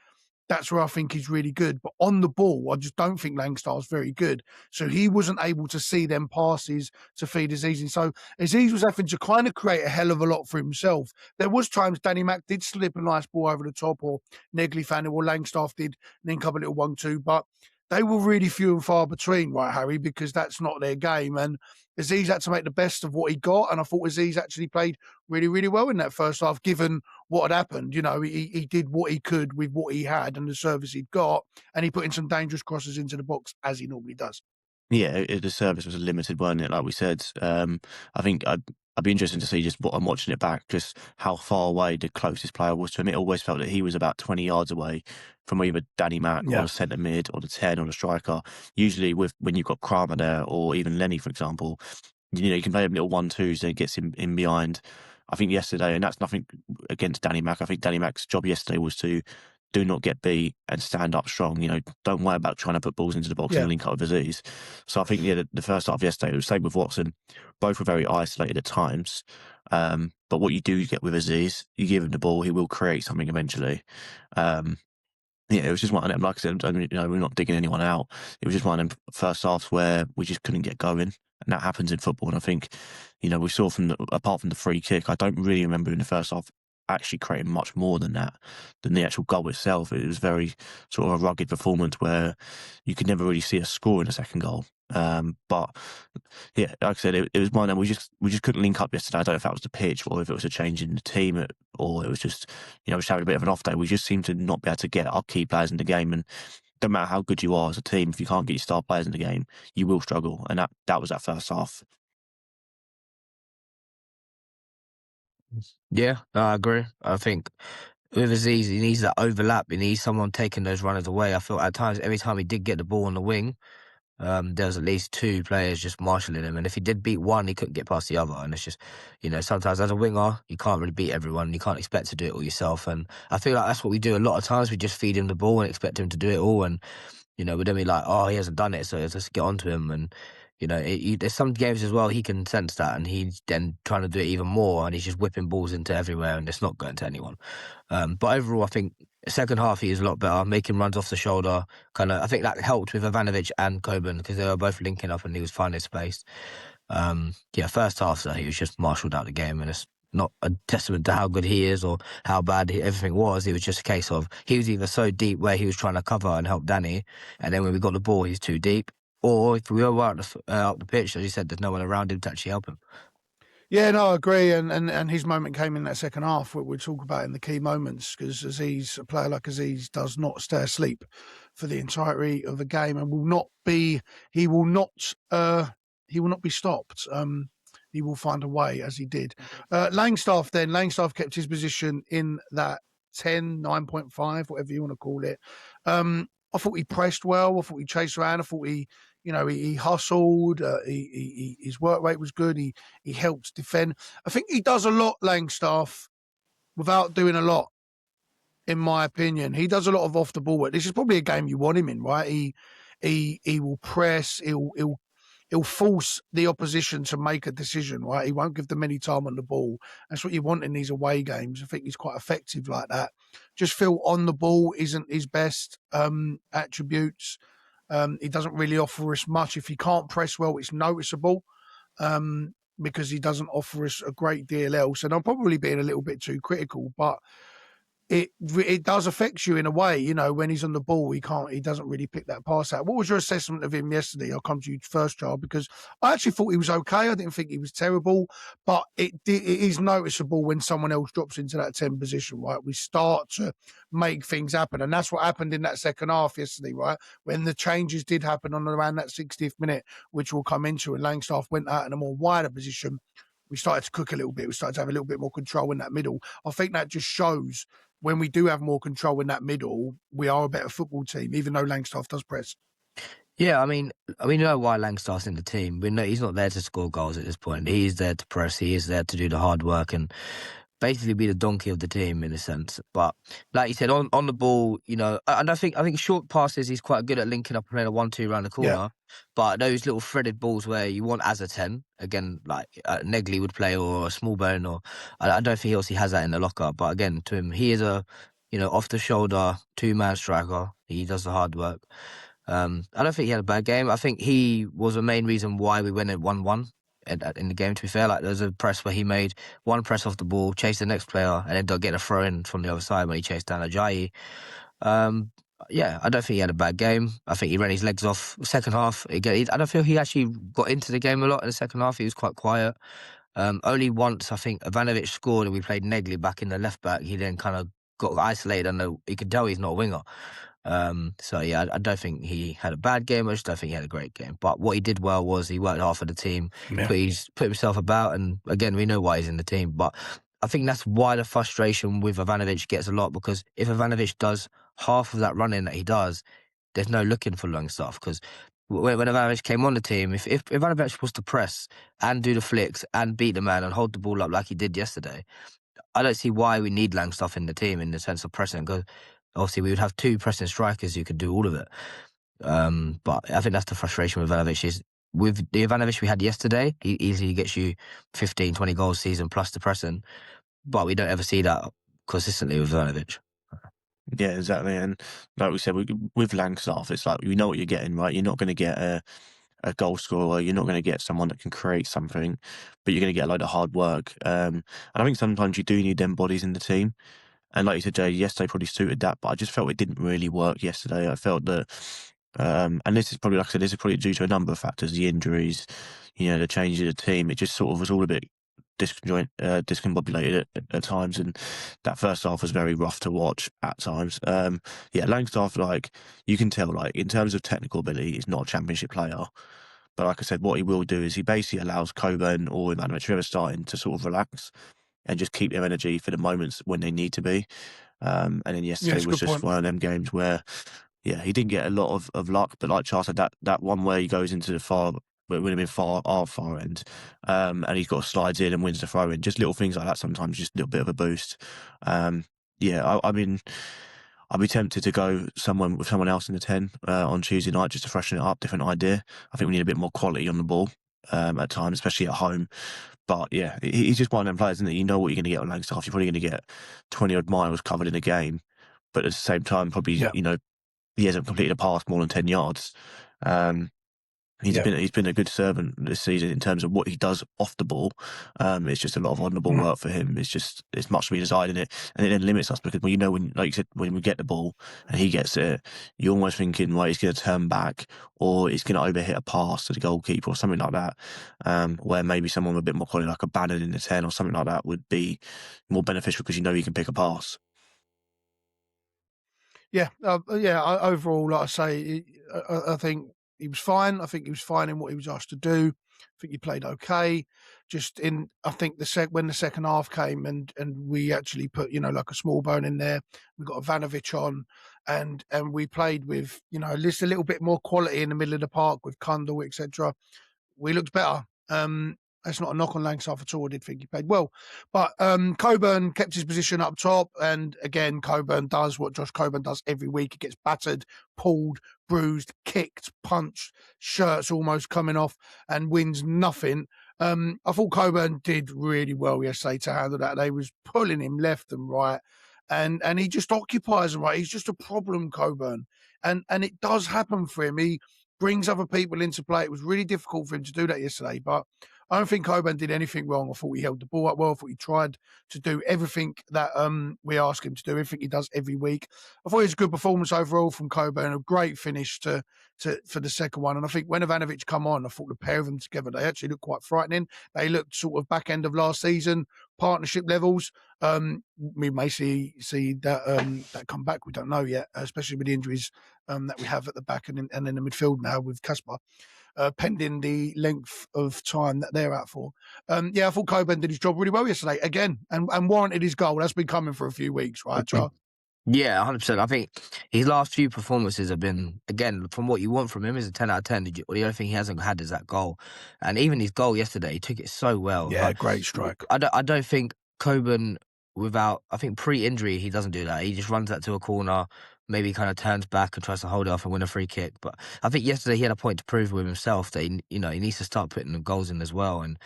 that's where I think he's really good. But on the ball, I just don't think Langstar's very good. So he wasn't able to see them passes to feed Aziz. And so Aziz was having to kind of create a hell of a lot for himself. There was times Danny Mac did slip a nice ball over the top, or Negley found it, or Langstaff did link up a little 1-2, but they were really few and far between, right, Harry, because that's not their game. And Aziz had to make the best of what he got. And I thought Aziz actually played really, really well in that first half, given what had happened. You know, he did what he could with what he had and the service he'd got. And he put in some dangerous crosses into the box, as he normally does. Yeah, the service was limited, wasn't it? Like we said, I think I'd be interested to see just what I'm watching it back, just how far away the closest player was to him. It always felt that he was about 20 yards away from either Danny Mac or the centre mid or the 10 or the striker. Usually, when you've got Kramer there or even Lenny, for example, you can play a little 1-2s and it gets him in behind. I think yesterday, and that's nothing against Danny Mac. I think Danny Mac's job yesterday was to do not get beat and stand up strong. Don't worry about trying to put balls into the box and link up with Aziz. So I think the first half yesterday, it was the same with Watson. Both were very isolated at times. But what you do get with Aziz, you give him the ball, he will create something eventually. It was just one of them. Like I said, we're not digging anyone out. It was just one of them first halves where we just couldn't get going, and that happens in football. And I think, we saw apart from the free kick, I don't really remember in the first half actually creating much more than the actual goal itself. It was very sort of a rugged performance where you could never really see us score in the second goal. But yeah, like I said, it was one that we just couldn't link up yesterday. I don't know if that was the pitch or if it was a change in the team or it was just just having a bit of an off day. We just seemed to not be able to get our key players in the game, and no matter how good you are as a team, if you can't get your star players in the game, you will struggle. And that was that first half. Yeah, no, I agree. I think with Aziz, he needs that overlap. He needs someone taking those runners away. I felt at times, every time he did get the ball on the wing, there was at least two players just marshalling him. And if he did beat one, he couldn't get past the other. And it's just, sometimes as a winger, you can't really beat everyone. You can't expect to do it all yourself. And I feel like that's what we do a lot of times. We just feed him the ball and expect him to do it all. And, but then we like, oh, he hasn't done it, so let's get on to him. And, there's some games as well, he can sense that, and he's then trying to do it even more, and he's just whipping balls into everywhere, and it's not going to anyone. But overall, I think second half he is a lot better, making runs off the shoulder. I think that helped with Ivanovic and Coburn because they were both linking up, and he was finding his space. First half, so he was just marshalled out the game, and it's not a testament to how good he is or how bad everything was. It was just a case of he was either so deep where he was trying to cover and help Danny, and then when we got the ball, he's too deep. Or if we were out the pitch, as you said, there's no one around him to actually help him. Yeah, no, I agree. And his moment came in that second half, what we'll talk about in the key moments, because a player like Aziz does not stay asleep for the entirety of a game and he will not be stopped. He will find a way, as he did. Langstaff kept his position in that 10, 9.5, whatever you want to call it. I thought he pressed well. I thought he chased around. I thought he hustled. His work rate was good. He helped defend. I think he does a lot, Langstaff, without doing a lot, in my opinion. He does a lot of off the ball work. This is probably a game you want him in, right? He will press. He'll force the opposition to make a decision, right? He won't give them any time on the ball. That's what you want in these away games. I think he's quite effective like that. Just feel on the ball isn't his best attributes. He doesn't really offer us much. If he can't press well, it's noticeable because he doesn't offer us a great deal else. And I'm probably being a little bit too critical, but it does affect you in a way, when he's on the ball, he doesn't really pick that pass out. What was your assessment of him yesterday? I'll come to you first, Charles, because I actually thought he was okay. I didn't think he was terrible, but it is noticeable when someone else drops into that 10 position, right? We start to make things happen. And that's what happened in that second half yesterday, right? When the changes did happen on around that 60th minute, which we'll come into, and Langstaff went out in a more wider position, we started to cook a little bit. We started to have a little bit more control in that middle. I think that just shows when we do have more control in that middle, we are a better football team, even though Langstaff does press. Yeah, we know why Langstaff's in the team. We know he's not there to score goals at this point. He's there to press. He is there to do the hard work and basically be the donkey of the team in a sense. But like you said, on the ball, and I think short passes, he's quite good at linking up and playing a 1-2 around the corner. Yeah. But those little threaded balls where you want as a 10, again, like Negley would play or a small bone, or I don't think he obviously has that in the locker. But again, to him, he is a off the shoulder, 2-man striker. He does the hard work. I don't think he had a bad game. I think he was the main reason why we went at 1-1 in the game, to be fair. Like, there was a press where he made one press off the ball, chased the next player, and ended up getting a throw in from the other side when he chased down Ajayi. Yeah, I don't think he had a bad game. I think he ran his legs off. Second half, again, I don't feel he actually got into the game a lot in the second half. He was quite quiet. Only once, I think, Ivanovic scored and we played Negley back in the left back. He then kind of got isolated, and you could tell he's not a winger. So yeah, I don't think he had a bad game. I just don't think he had a great game. But what he did well was he worked hard for the team, put himself about, and again, we know why he's in the team. But I think that's why the frustration with Ivanovic gets a lot, because if Ivanovic does half of that running that he does, there's no looking for Longstaff. Because when Ivanovic came on the team, if Ivanovic was to press and do the flicks and beat the man and hold the ball up like he did yesterday, I don't see why we need Langstaff in the team in the sense of pressing, because obviously we would have 2 pressing strikers who could do all of it. But I think that's the frustration with Ivanovic, is with the Ivanovic we had yesterday, he easily gets you 15, 20 goals a season plus the pressing, but we don't ever see that consistently with Ivanovic. Yeah, exactly. And like we said, with Langstaff, it's like, you know what you're getting, right? You're not going to get a goal scorer. You're not going to get someone that can create something, but you're going to get a load of hard work. And I think sometimes you do need them bodies in the team. And like you said, Jay, yesterday probably suited that, but I just felt it didn't really work yesterday. I felt that, and this is probably, like I said, this is probably due to a number of factors, the injuries, the change of the team. It just sort of was all a bit discombobulated at times, and that first half was very rough to watch at times. Langstaff, like, you can tell, like, in terms of technical ability, he's not a championship player. But like I said, what he will do is he basically allows Coburn or Ivanovic, whoever's starting, to sort of relax and just keep their energy for the moments when they need to be. And then yesterday was just one of them games where, he didn't get a lot of luck. But like Charles said, that one where he goes into the far, but it would have been our far end, and he's got slides in and wins the throw in. Just little things like that sometimes, just a little bit of a boost. I mean, I'd be tempted to go with someone else in the 10 on Tuesday night, just to freshen it up, different idea. I think we need a bit more quality on the ball at times, especially at home. But yeah, he's just one of them players, isn't it? You know what you're going to get on Langstaff. You're probably going to get 20-odd miles covered in a game, but at the same time, probably, he hasn't completed a pass more than 10 yards. He's been a good servant this season in terms of what he does off the ball. It's just a lot of on the ball work for him. It's much to be desired in it, and it then limits us because, when, like you said, when we get the ball and he gets it, you're almost thinking, well, he's going to turn back or he's going to overhit a pass to the goalkeeper or something like that. Where maybe someone with a bit more quality, like a Bannon in the 10 or something like that, would be more beneficial because he can pick a pass. Overall, like I say, I think he was fine. I think he was fine in what he was asked to do. I think he played okay. I think when the second half came and we actually put, like a small bone in there, we got Ivanovic on and we played with, just a little bit more quality in the middle of the park with Kundal, etc. We looked better. That's not a knock on Langstaff at all. I did think he played well. But Coburn kept his position up top. And again, Coburn does what Josh Coburn does every week. He gets battered, pulled, bruised, kicked, punched, shirts almost coming off and wins nothing. I thought Coburn did really well yesterday to handle that. They was pulling him left and right. And he just occupies them, right? He's just a problem, Coburn. And it does happen for him. He brings other people into play. It was really difficult for him to do that yesterday, but I don't think Coburn did anything wrong. I thought he held the ball up well. I thought he tried to do everything that we ask him to do, everything he does every week. I thought it was a good performance overall from Coburn, a great finish for the second one. And I think when Ivanovic come on, I thought the pair of them together, they actually looked quite frightening. They looked sort of back end of last season, partnership levels. We may see that come back. We don't know yet, especially with the injuries that we have at the back and in the midfield now with Kasper. Pending the length of time that they're out for. I thought Coburn did his job really well yesterday, again, and warranted his goal. That's been coming for a few weeks, right, Charles? Yeah, 100%. I think his last few performances have been, again, from what you want from him, is a 10 out of 10. The only thing he hasn't had is that goal. And even his goal yesterday, he took it so well. Yeah, great strike. I don't think Coburn, I think pre-injury, he doesn't do that. He just runs that to a corner, maybe kind of turns back and tries to hold it off and win a free kick. But I think yesterday he had a point to prove with himself that he needs to start putting the goals in as well. And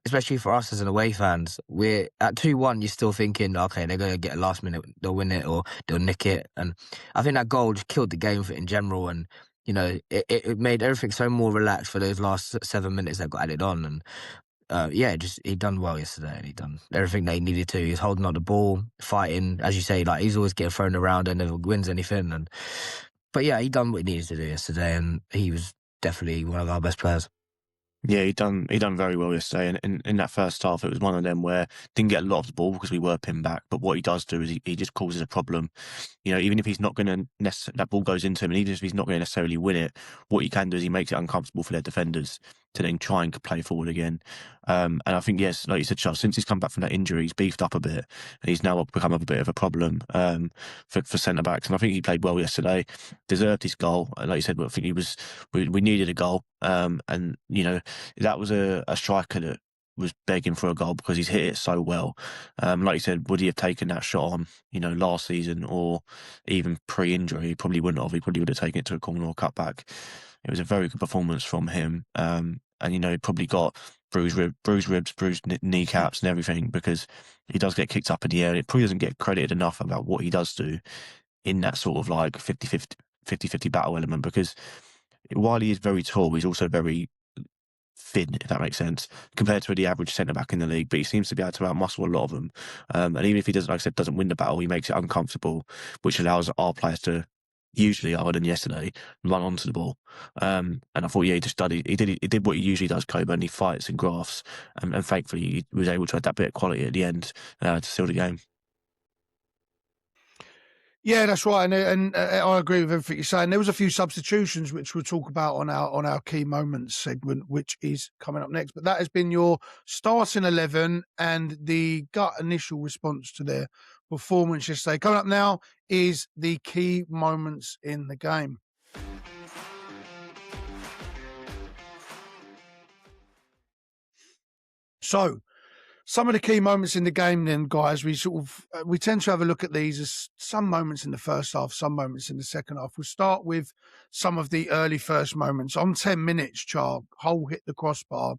especially for us as an away fans, we're at 2-1. You're still thinking, okay, they're gonna get a last minute, they'll win it or they'll nick it. And I think that goal just killed the game in general. And it made everything so more relaxed for those last 7 minutes that got added on. And he done well yesterday, and he done everything that he needed to. He was holding on the ball, fighting, as you say, like he's always getting thrown around and never wins anything. But yeah, he done what he needed to do yesterday, and he was definitely one of our best players. Yeah, he done very well yesterday. And in that first half, it was one of them where didn't get a lot of the ball because we were pinned back. But what he does do is he just causes a problem. Even if he's not going to that ball goes into him, and even if he's not going to necessarily win it, what he can do is he makes it uncomfortable for their defenders to then try and play forward again. And I think, yes, like you said, Charles, since he's come back from that injury, he's beefed up a bit, and he's now become a bit of a problem for centre backs. And I think he played well yesterday, deserved his goal. Like you said, I think we needed a goal, and that was a striker that was begging for a goal because he's hit it so well. Like you said, would he have taken that shot on, last season or even pre-injury? He probably wouldn't have. He probably would have taken it to a corner or cut back. It was a very good performance from him. And, he probably got bruised ribs, bruised kneecaps and everything because he does get kicked up in the air. It probably doesn't get credited enough about what he does do in that sort of like 50-50 battle element, because while he is very tall, he's also very thin, if that makes sense, compared to the average centre-back in the league. But he seems to be able to outmuscle a lot of them. And even if he doesn't, like I said, doesn't win the battle, he makes it uncomfortable, which allows our players to, usually other than yesterday, run onto the ball. And I thought, he just studied. He did what he usually does, Coburn. He fights and grafts, and thankfully he was able to add that bit of quality at the end to seal the game. Yeah, that's right, and I agree with everything you're saying. There was a few substitutions which we'll talk about on our key moments segment, which is coming up next. But that has been your starting 11 and the gut initial response to their performance yesterday. Coming up now is the key moments in the game. So, some of the key moments in the game then, guys, we tend to have a look at these as some moments in the first half, some moments in the second half. We'll start with some of the early first moments. On 10 minutes, Hull hit the crossbar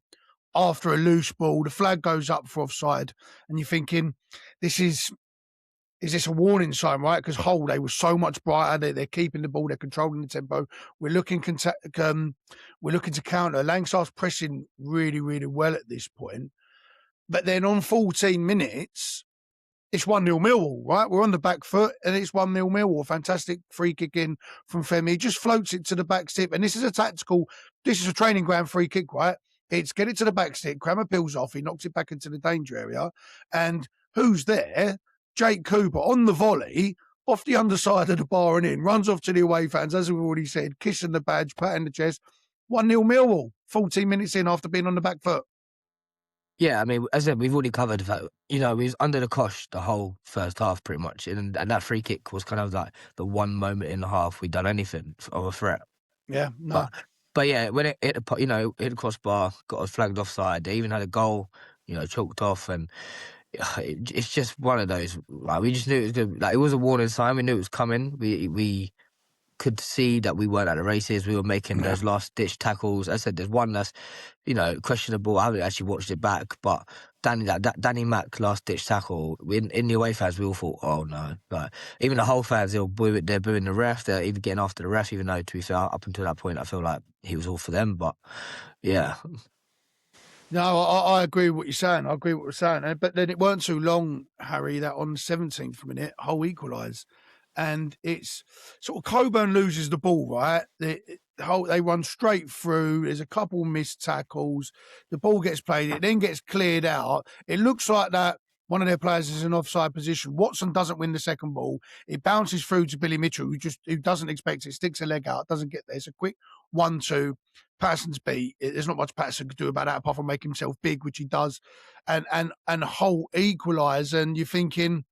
after a loose ball. The flag goes up for offside, and you're thinking, is this a warning sign, right? Because Hull, they were so much brighter. They're keeping the ball. They're controlling the tempo. We're looking to counter. Langsar's pressing really, really well at this point. But then on 14 minutes, it's 1-0 Millwall, right? We're on the back foot and it's 1-0 Millwall. Fantastic free kick in from Femi. He just floats it to the back step. And this is a training ground free kick, right? It's get it to the back step, Crammer peels off, he knocks it back into the danger area. And who's there? Jake Cooper on the volley, off the underside of the bar and in, runs off to the away fans, as we've already said, kissing the badge, patting the chest. 1-0 Millwall, 14 minutes in after being on the back foot. Yeah, I mean, as I said, we've already covered that. We was under the cosh the whole first half, pretty much, and that free kick was kind of like the one moment in the half we'd done anything of a threat. Yeah, no. But yeah, when it hit the crossbar, got us flagged offside. They even had a goal, chalked off, and it's just one of those. Like, we just knew it was good. Like, it was a warning sign. We knew it was coming. We could see that we weren't at the races. We were making those last-ditch tackles. As I said, there's one that's, questionable. I haven't actually watched it back, but Danny Mack last-ditch tackle, in the away fans, we all thought, oh, no. Like, even the whole fans, they're booing the ref. They're even getting after the ref, even though, to be fair, up until that point, I feel like he was all for them. But, yeah. No, I agree with what you're saying. But then it weren't too long, Harry, that on the 17th minute, Hull equalised. And it's sort of Coburn loses the ball, right? They run straight through. There's a couple missed tackles. The ball gets played. It then gets cleared out. It looks like that one of their players is in offside position. Watson doesn't win the second ball. It bounces through to Billy Mitchell, who doesn't expect it, sticks a leg out, doesn't get there. It's a quick 1-2. Patterson's beat. There's not much Patterson could do about that apart from make himself big, which he does. And Hull equalise, and you're thinking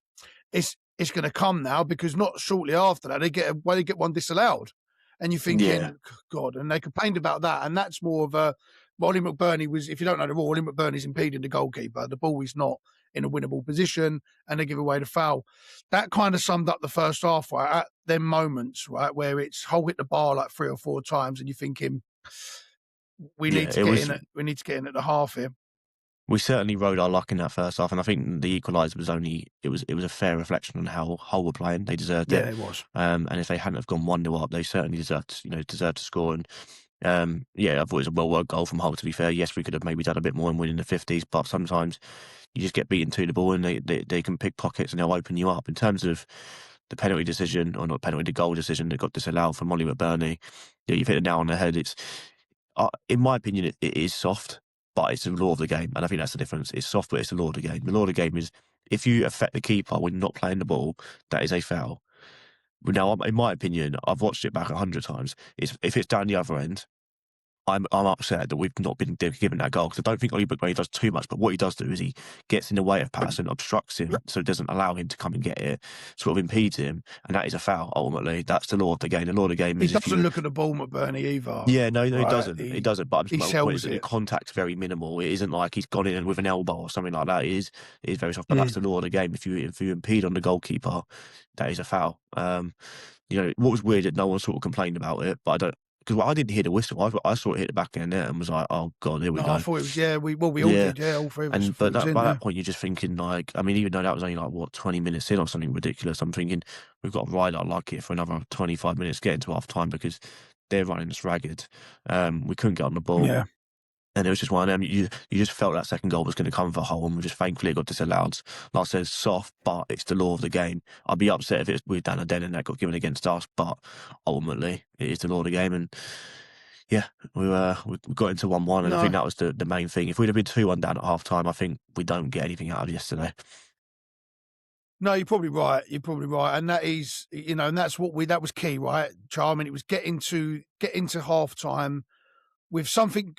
it's going to come now, because not shortly after that they get one disallowed, and you're thinking, God, and they complained about that, and that's more of a But Ollie McBurney was, if you don't know the rule, Ollie McBurney's impeding the goalkeeper. The ball is not in a winnable position, and they give away the foul. That kind of summed up the first half, right? At them moments, right, where it's Hull hit the bar like 3 or 4 times, and you're thinking, we need to get in at the half here. We certainly rode our luck in that first half, and I think the equaliser was a fair reflection on how Hull were playing. They deserved it. Yeah, it was. And if they hadn't have gone 1-0 up, they certainly deserved to score. And I thought it was a well-worked goal from Hull, to be fair. Yes, we could have maybe done a bit more and win in the 50s, but sometimes you just get beaten to the ball and they can pick pockets and they'll open you up. In terms of the penalty decision, or not penalty, the goal decision that got disallowed from Ollie McBurney, you've hit it nail on the head. It's, in my opinion, it is soft, but it's the law of the game, and I think that's the difference. It's soft, but it's the law of the game. The law of the game is if you affect the keeper when you're not playing the ball, that is a foul. Now, in my opinion, I've watched it back 100 times. If it's down the other end, I'm upset that we've not been given that goal, because I don't think Ollie McBurney does too much, but what he does do is he gets in the way of Patterson, obstructs him, so it doesn't allow him to come and get it, sort of impedes him, and that is a foul, ultimately. That's the law of the game. The law of the game is... He doesn't look at the ball, McBurney, either. Yeah, no, right? He doesn't. He doesn't, but the contact's very minimal. It isn't like he's gone in with an elbow or something like that. It is very soft, but that's the law of the game. If you impede on the goalkeeper, that is a foul. What was weird that no one sort of complained about it, but I don't... Because I didn't hear the whistle. I saw it hit the back end there and was like, "Oh God, here we go." I thought it was, we all did, all three of us. But by that point, you're just thinking, like, I mean, even though that was only like 20 minutes in or something ridiculous, I'm thinking we've got to ride our luck here for another 25 minutes, get into half time, because they're running us ragged. We couldn't get on the ball. Yeah. And it was just one of them. You just felt that second goal was going to come for Hull, and we just thankfully it got disallowed. Like I said, soft, but it's the law of the game. I'd be upset if it was with Dan Den and that got given against us, but ultimately it is the law of the game. And yeah, we got into 1-1, and I think that was the main thing. If we'd have been 2-1 down at half time, I think we don't get anything out of yesterday. No, you're probably right. And that is, and that's that was key, right, Charming? It was getting to half time with something,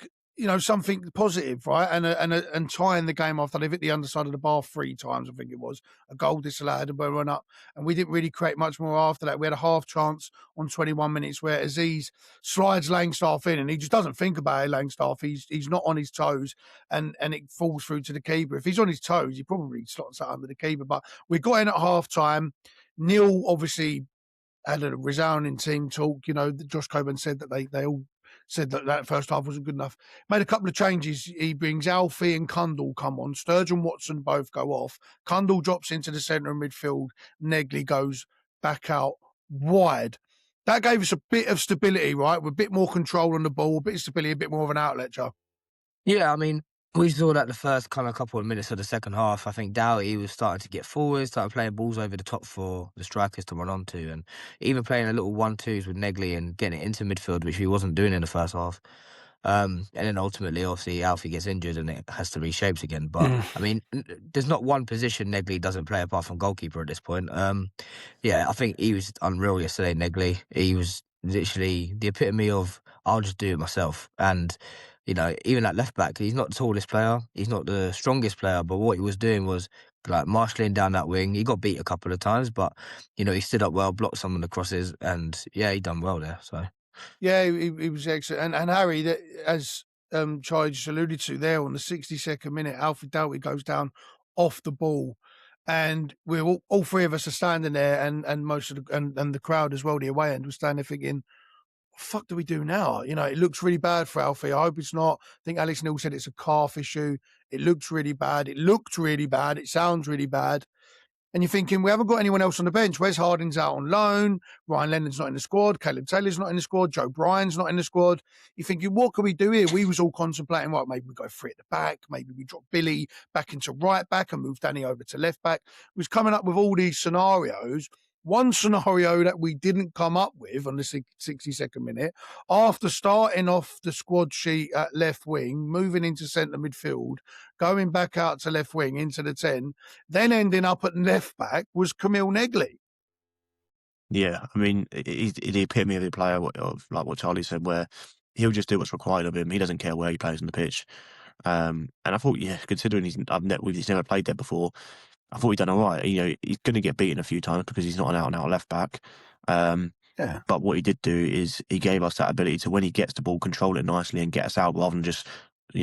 something positive, right? And tying the game after they've hit the underside of the bar 3 times, I think it was. A goal disallowed, and we run up. And we didn't really create much more after that. We had a half chance on 21 minutes where Aziz slides Langstaff in, and he just doesn't think about it, Langstaff. He's not on his toes, and it falls through to the keeper. If he's on his toes, he probably slots that under the keeper. But we got in at half time. Neil obviously had a resounding team talk. Josh Coburn said that they all said that first half wasn't good enough. Made a couple of changes. He brings Alfie and Cundall come on. Sturgeon, Watson both go off. Cundall drops into the centre of midfield. Negley goes back out wide. That gave us a bit of stability, right? With a bit more control on the ball, a bit of stability, a bit more of an outlet, Joe. Yeah, I mean, we saw that the first kind of couple of minutes of the second half. I think Doughty was starting to get forward, started playing balls over the top for the strikers to run onto, and even playing a little 1-2s with Negley and getting it into midfield, which he wasn't doing in the first half. And then ultimately, obviously, Alfie gets injured and it has to reshape again. But, I mean, there's not one position Negley doesn't play apart from goalkeeper at this point. I think he was unreal yesterday, Negley. He was literally the epitome of, I'll just do it myself. And even at left back, he's not the tallest player, he's not the strongest player, but what he was doing was like marshalling down that wing. He got beat a couple of times, but he stood up well, blocked some of the crosses, and he done well there. So yeah, he was excellent. And Harry, that as Charlie just alluded to there, on the 62nd minute, Alfie Doughty goes down off the ball, and we're all 3 of us are standing there, and most of the crowd as well, the away end, was standing there thinking, what the fuck do we do now? It looks really bad for Alfie. I hope it's not. I think Alex Neil said it's a calf issue. It looks really bad. It looked really bad. It sounds really bad. And you're thinking, we haven't got anyone else on the bench. Wes Harding's out on loan. Ryan Leonard's not in the squad. Caleb Taylor's not in the squad. Joe Bryan's not in the squad. You're thinking, what can we do here? We was all contemplating, right, maybe we go 3 at the back. Maybe we drop Billy back into right back and move Danny over to left back. We was coming up with all these scenarios. One scenario that we didn't come up with on the 62nd minute, after starting off the squad sheet at left wing, moving into centre midfield, going back out to left wing into the 10, then ending up at left back, was Camille Negley. Yeah, I mean, he's the epitome of a player, like what Charlie said, where he'll just do what's required of him. He doesn't care where he plays on the pitch. And I thought, considering he's never played there before, I thought he'd done all right. He's going to get beaten a few times because he's not an out-and-out left back. But what he did do is he gave us that ability to, when he gets the ball, control it nicely and get us out rather than just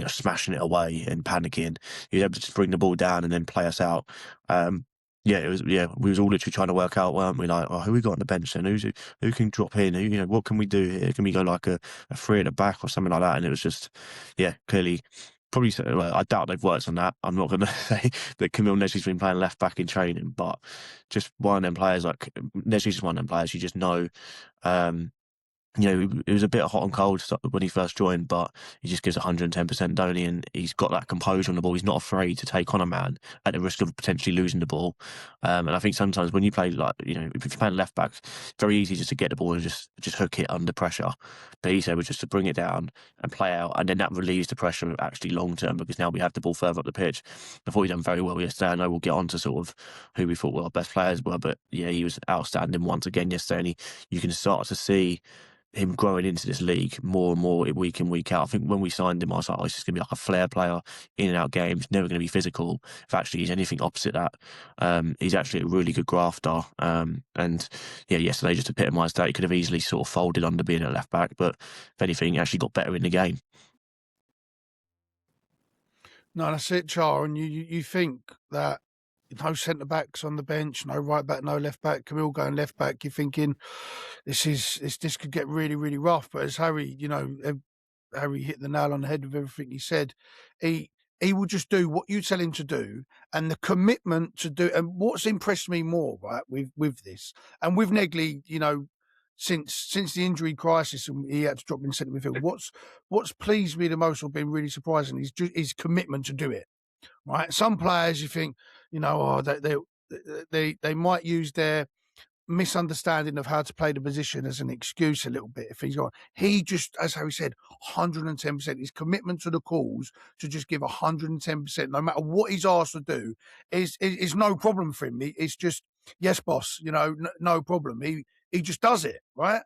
smashing it away and panicking. He was able to just bring the ball down and then play us out. We was all literally trying to work out, weren't we? Like, who we got on the bench then? Who can drop in? What can we do here? Can we go like a three at the back or something like that? And it was just, clearly. Probably, I doubt they've worked on that. I'm not going to say that Camille Nesley's been playing left back in training, but just one of them players, like Nesley's just one of them players you just know. It was a bit hot and cold when he first joined, but he just gives 110%, don't he? And he's got that composure on the ball. He's not afraid to take on a man at the risk of potentially losing the ball. And I think sometimes when you play, if you're playing left back, it's very easy just to get the ball and just hook it under pressure. But he said was just to bring it down and play out, and then that relieves the pressure actually long term, because now we have the ball further up the pitch. I thought he done very well yesterday. I know we'll get on to sort of who we thought were our best players were, but he was outstanding once again yesterday, and you can start to see him growing into this league more and more week in, week out. I think when we signed him, I was like, he's just going to be like a flair player, in and out games, never going to be physical. If actually he's anything opposite that, he's actually a really good grafter. Yesterday just epitomised that. He could have easily sort of folded under being a left back, but if anything, he actually got better in the game. No, that's it, Char. And you think that no centre backs on the bench, no right back, no left back, Camille going left back. You're thinking this could get really, really rough. But as Harry, Harry hit the nail on the head with everything he said. He will just do what you tell him to do, and the commitment to do. And what's impressed me more, right, with this and with Negley, since the injury crisis and he had to drop in centre midfield, what's pleased me the most or been really surprising is just his commitment to do it. Right, some players you think, they might use their misunderstanding of how to play the position as an excuse a little bit. If he's gone, he just, as Harry said, 110%. His commitment to the calls to just give 110%, no matter what he's asked to do, is no problem for him. It's just, yes, boss, no problem. He just does it, right?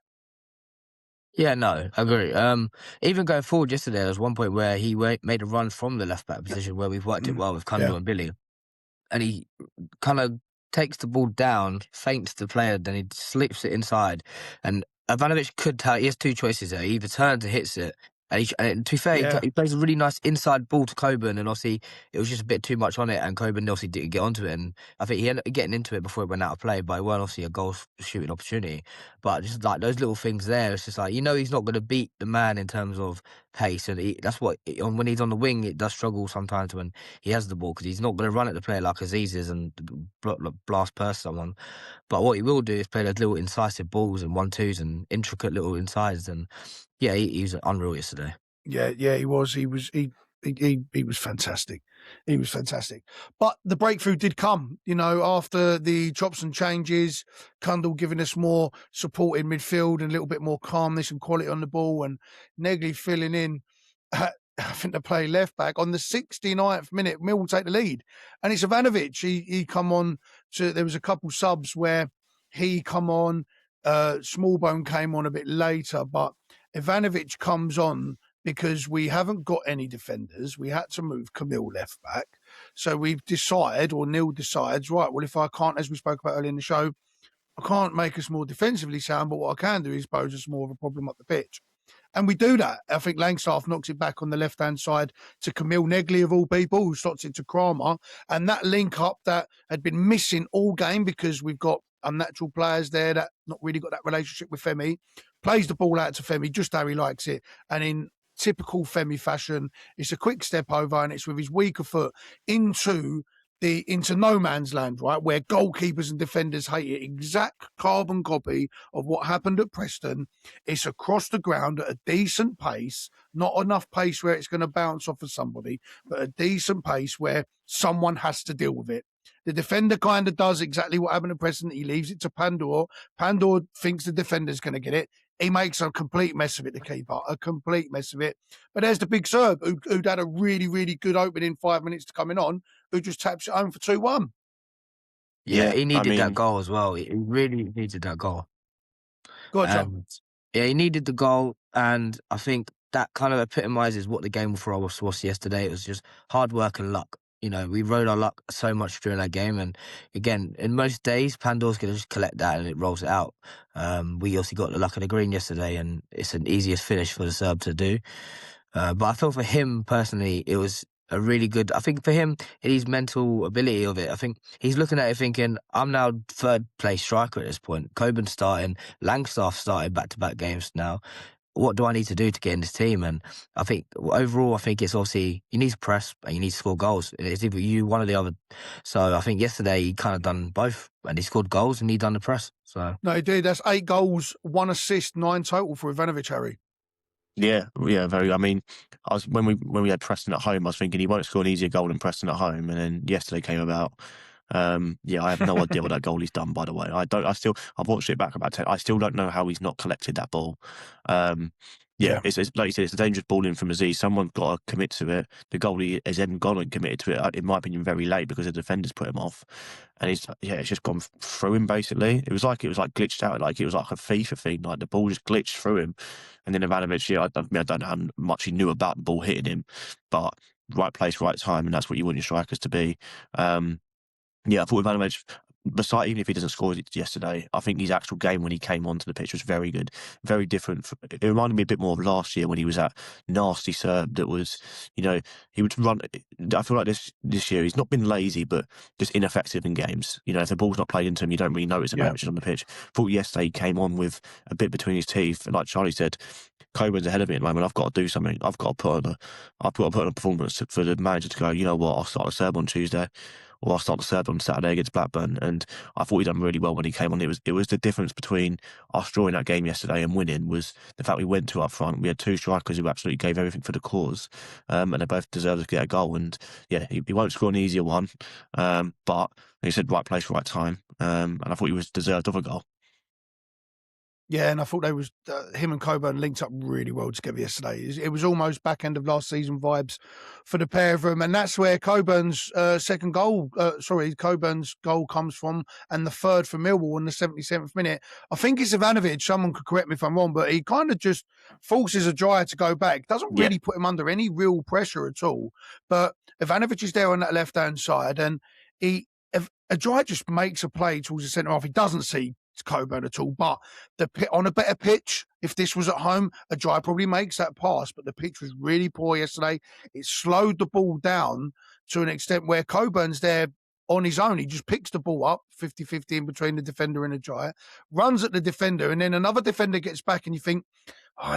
Yeah, no, I agree. Even going forward yesterday, there was one point where he made a run from the left back position where we've worked it well with Kundal and Billy, and he kind of takes the ball down, feints the player, then he slips it inside, and Ivanovic could tell he has two choices there. He either turns and hits it, and to be fair, he plays a really nice inside ball to Coburn, and obviously it was just a bit too much on it, and Coburn obviously didn't get onto it, and I think he ended up getting into it before it went out of play, but it weren't obviously a goal shooting opportunity. But just like those little things there, it's just like, he's not going to beat the man in terms of pace, and that's what, when he's on the wing, it does struggle sometimes when he has the ball, because he's not going to run at the player like Aziz's and blast past someone. But what he will do is play those little incisive balls and 1-2s and intricate little insides, and he was unreal yesterday. Yeah, he was. He was fantastic. He was fantastic. But the breakthrough did come, after the chops and changes, Kundal giving us more support in midfield and a little bit more calmness and quality on the ball, and Negley filling in. I think to play left back on the 69th minute, Mill will take the lead, and it's Ivanovic. He come on to. There was a couple subs where he come on. Smallbone came on a bit later, but Ivanovic comes on because we haven't got any defenders. We had to move Camille left back. So we've decided, or Neil decides, right, well, if I can't, as we spoke about earlier in the show, I can't make us more defensively sound, but what I can do is pose us more of a problem up the pitch. And we do that. I think Langstaff knocks it back on the left-hand side to Camille Negley, of all people, who slots it to Kramer. And that link up that had been missing all game because we've got unnatural players there that not really got that relationship with Femi, plays the ball out to Femi just how he likes it. And in typical Femi fashion, it's a quick step over and it's with his weaker foot into no man's land, right, where goalkeepers and defenders hate it. Exact carbon copy of what happened at Preston. It's across the ground at a decent pace, not enough pace where it's going to bounce off of somebody, but a decent pace where someone has to deal with it. The defender kind of does exactly what happened at Preston. He leaves it to Pandor. Pandor thinks the defender's going to get it. He makes a complete mess of it, the keeper, a complete mess of it. But there's the big Serb who'd had a really, really good opening 5 minutes to coming on, who just taps it home for 2-1. Yeah, he needed that goal as well. He really needed that goal. Gotcha. He needed the goal, and I think that kind of epitomises what the game for us was yesterday. It was just hard work and luck. We rode our luck so much during that game, and again, in most days, Pandor's going to just collect that and it rolls it out. We also got the luck of the green yesterday, and it's an easiest finish for the Serb to do. But I feel for him personally, it was a really good. I think for him, his mental ability of it, I think he's looking at it thinking, I'm now third place striker at this point. Coburn starting, Langstaff starting back-to-back games now. What do I need to do to get in this team? And I think overall, I think it's obviously you need to press and you need to score goals. It's either you, one or the other. So I think yesterday he kind of done both, and he scored goals and he done the press. So No, he did. That's 8 goals, 1 assist, 9 total for Ivanovic, Harry. Yeah, very. I mean, I was when we had Preston at home, I was thinking he won't score an easier goal than Preston at home, and then yesterday came about. Yeah, I have no idea what that goal he's done. By the way, I've watched it back about 10. I still don't know how he's not collected that ball. Yeah, it's like you said, it's a dangerous ball in from Aziz. Someone's got to commit to it. The goalie has then gone and committed to it. In my opinion, very late because the defenders put him off, and it's just gone through him. Basically, it was like glitched out, like it was like a FIFA thing. Like the ball just glitched through him, and then Ivanovic. Yeah, I don't know how much he knew about the ball hitting him, but right place, right time, and that's what you want your strikers to be. Yeah, I thought Ivanovic, besides even if he doesn't score yesterday, I think his actual game when he came onto the pitch was very good, very different. It reminded me a bit more of last year when he was at nasty Serb. That was, he would run. I feel like this year he's not been lazy, but just ineffective in games. If the ball's not played into him, you don't really notice Ivanovic on the pitch. I thought yesterday he came on with a bit between his teeth, and like Charlie said, Coburn's ahead of me at the moment. I've got to do something. I've got to put on a performance for the manager to go, you know what, I'll start a Serb on Tuesday. Or I'll start the Serb on Saturday against Blackburn, and I thought he'd done really well when he came on. It was the difference between us drawing that game yesterday and winning was the fact we went 2 up front. We had 2 strikers who absolutely gave everything for the cause, and they both deserved to get a goal. And yeah, he won't score an easier one, but he said right place, right time, and I thought he was deserved of a goal. Yeah, and I thought him and Coburn linked up really well together yesterday. It was almost back end of last season vibes for the pair of them, and that's where Coburn's Coburn's goal comes from, and the third for Millwall in the 77th minute. I think it's Ivanovic. Someone could correct me if I'm wrong, but he kind of just forces Ajayi to go back. Doesn't really put him under any real pressure at all. But Ivanovic is there on that left hand side, and Ajayi just makes a play towards the centre half. He doesn't see Coburn at all, but on a better pitch, if this was at home, Ajayi probably makes that pass, but the pitch was really poor yesterday. It slowed the ball down to an extent where Coburn's there on his own. He just picks the ball up 50-50 in between the defender and Ajayi, runs at the defender, and then another defender gets back and you think,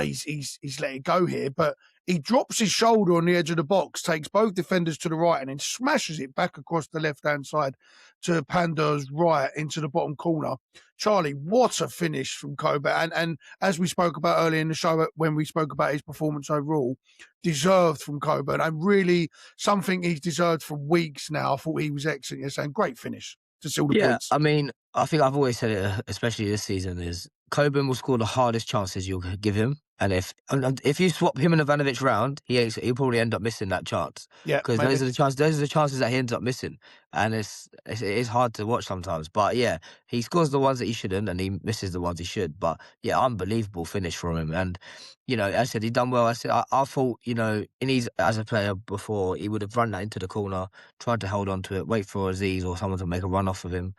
he's let it go here, but he drops his shoulder on the edge of the box, takes both defenders to the right, and then smashes it back across the left-hand side to Pandar's right into the bottom corner. Charlie, what a finish from Coburn. And as we spoke about earlier in the show, when we spoke about his performance overall, deserved from Coburn, and really something he's deserved for weeks now. I thought he was excellent. You're saying great finish to seal the points. I mean, I think I've always said it, especially this season, is Coburn will score the hardest chances you'll give him. And if you swap him and Ivanovic round, he'll probably end up missing that chance. Yeah, because those are the chances that he ends up missing, and it is hard to watch sometimes. But yeah, he scores the ones that he shouldn't, and he misses the ones he should. But yeah, unbelievable finish from him. And I said he done well. I said I thought as a player before, he would have run that into the corner, tried to hold on to it, wait for Aziz or someone to make a run off of him,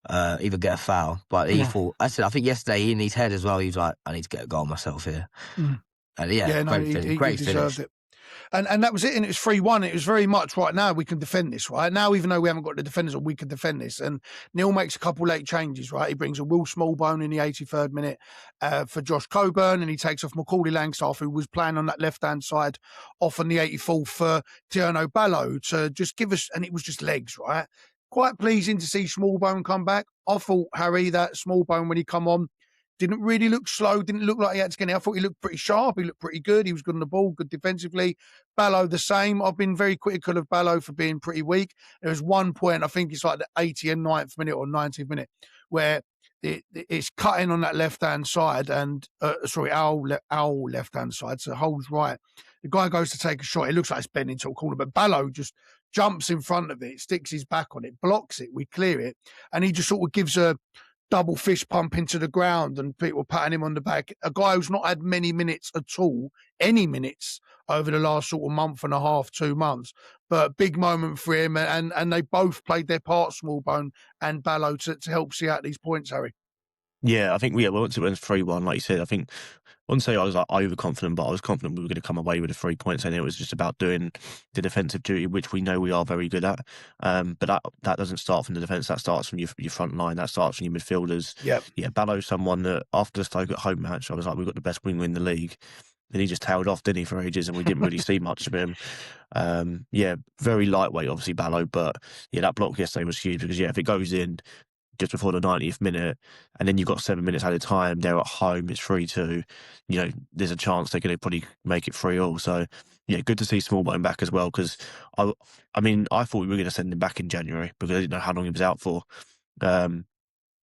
either get a foul. But he thought. I think yesterday in his head as well, he was like, I need to get a goal myself here. Mm. And he deserved it. And that was it, and it was 3-1. It was very much right now we can defend this, right? Now, even though we haven't got the defenders, we can defend this. And Neil makes a couple late changes, right? He brings a Will Smallbone in the 83rd minute for Josh Coburn, and he takes off Macaulay Langstaff, who was playing on that left-hand side, off on the 84th for Tierno Ballo to just give us, and it was just legs, right? Quite pleasing to see Smallbone come back. I thought, Harry, that Smallbone, when he come on, didn't really look slow, didn't look like he had to get in. I thought he looked pretty sharp. He looked pretty good. He was good on the ball, good defensively. Ballo the same. I've been very critical of Ballo for being pretty weak. There was one point, I think it's like the 89th minute or 90th minute, where it's cutting on that left-hand side and, our left-hand side, so Hull's right. The guy goes to take a shot. It looks like it's bending to a corner, but Ballo just jumps in front of it, sticks his back on it, blocks it, we clear it, and he just sort of gives a double fist pump into the ground and people patting him on the back. A guy who's not had many minutes at all, any minutes over the last sort of month and a half, 2 months. But big moment for him, and they both played their part, Smallbone and Ballo, to help see out these points, Harry. Yeah, I think once it went 3-1, like you said, I think I wouldn't say I was like overconfident, but I was confident we were going to come away with the 3 points, and it was just about doing the defensive duty, which we know we are very good at. But that doesn't start from the defence. That starts from your front line. That starts from your midfielders. Yep. Yeah, Ballow's someone that after the Stoke at home match, I was like, we've got the best winger in the league. Then he just tailed off, didn't he, for ages, and we didn't really see much of him. Yeah, very lightweight, obviously, Ballow, but yeah, that block yesterday was huge because, yeah, if it goes in just before the 90th minute, and then you've got 7 minutes at a time, they're at home, it's 3-2, there's a chance they're going to probably make it 3-3. So, yeah, good to see Smallbone back as well, because, I thought we were going to send him back in January because I didn't know how long he was out for.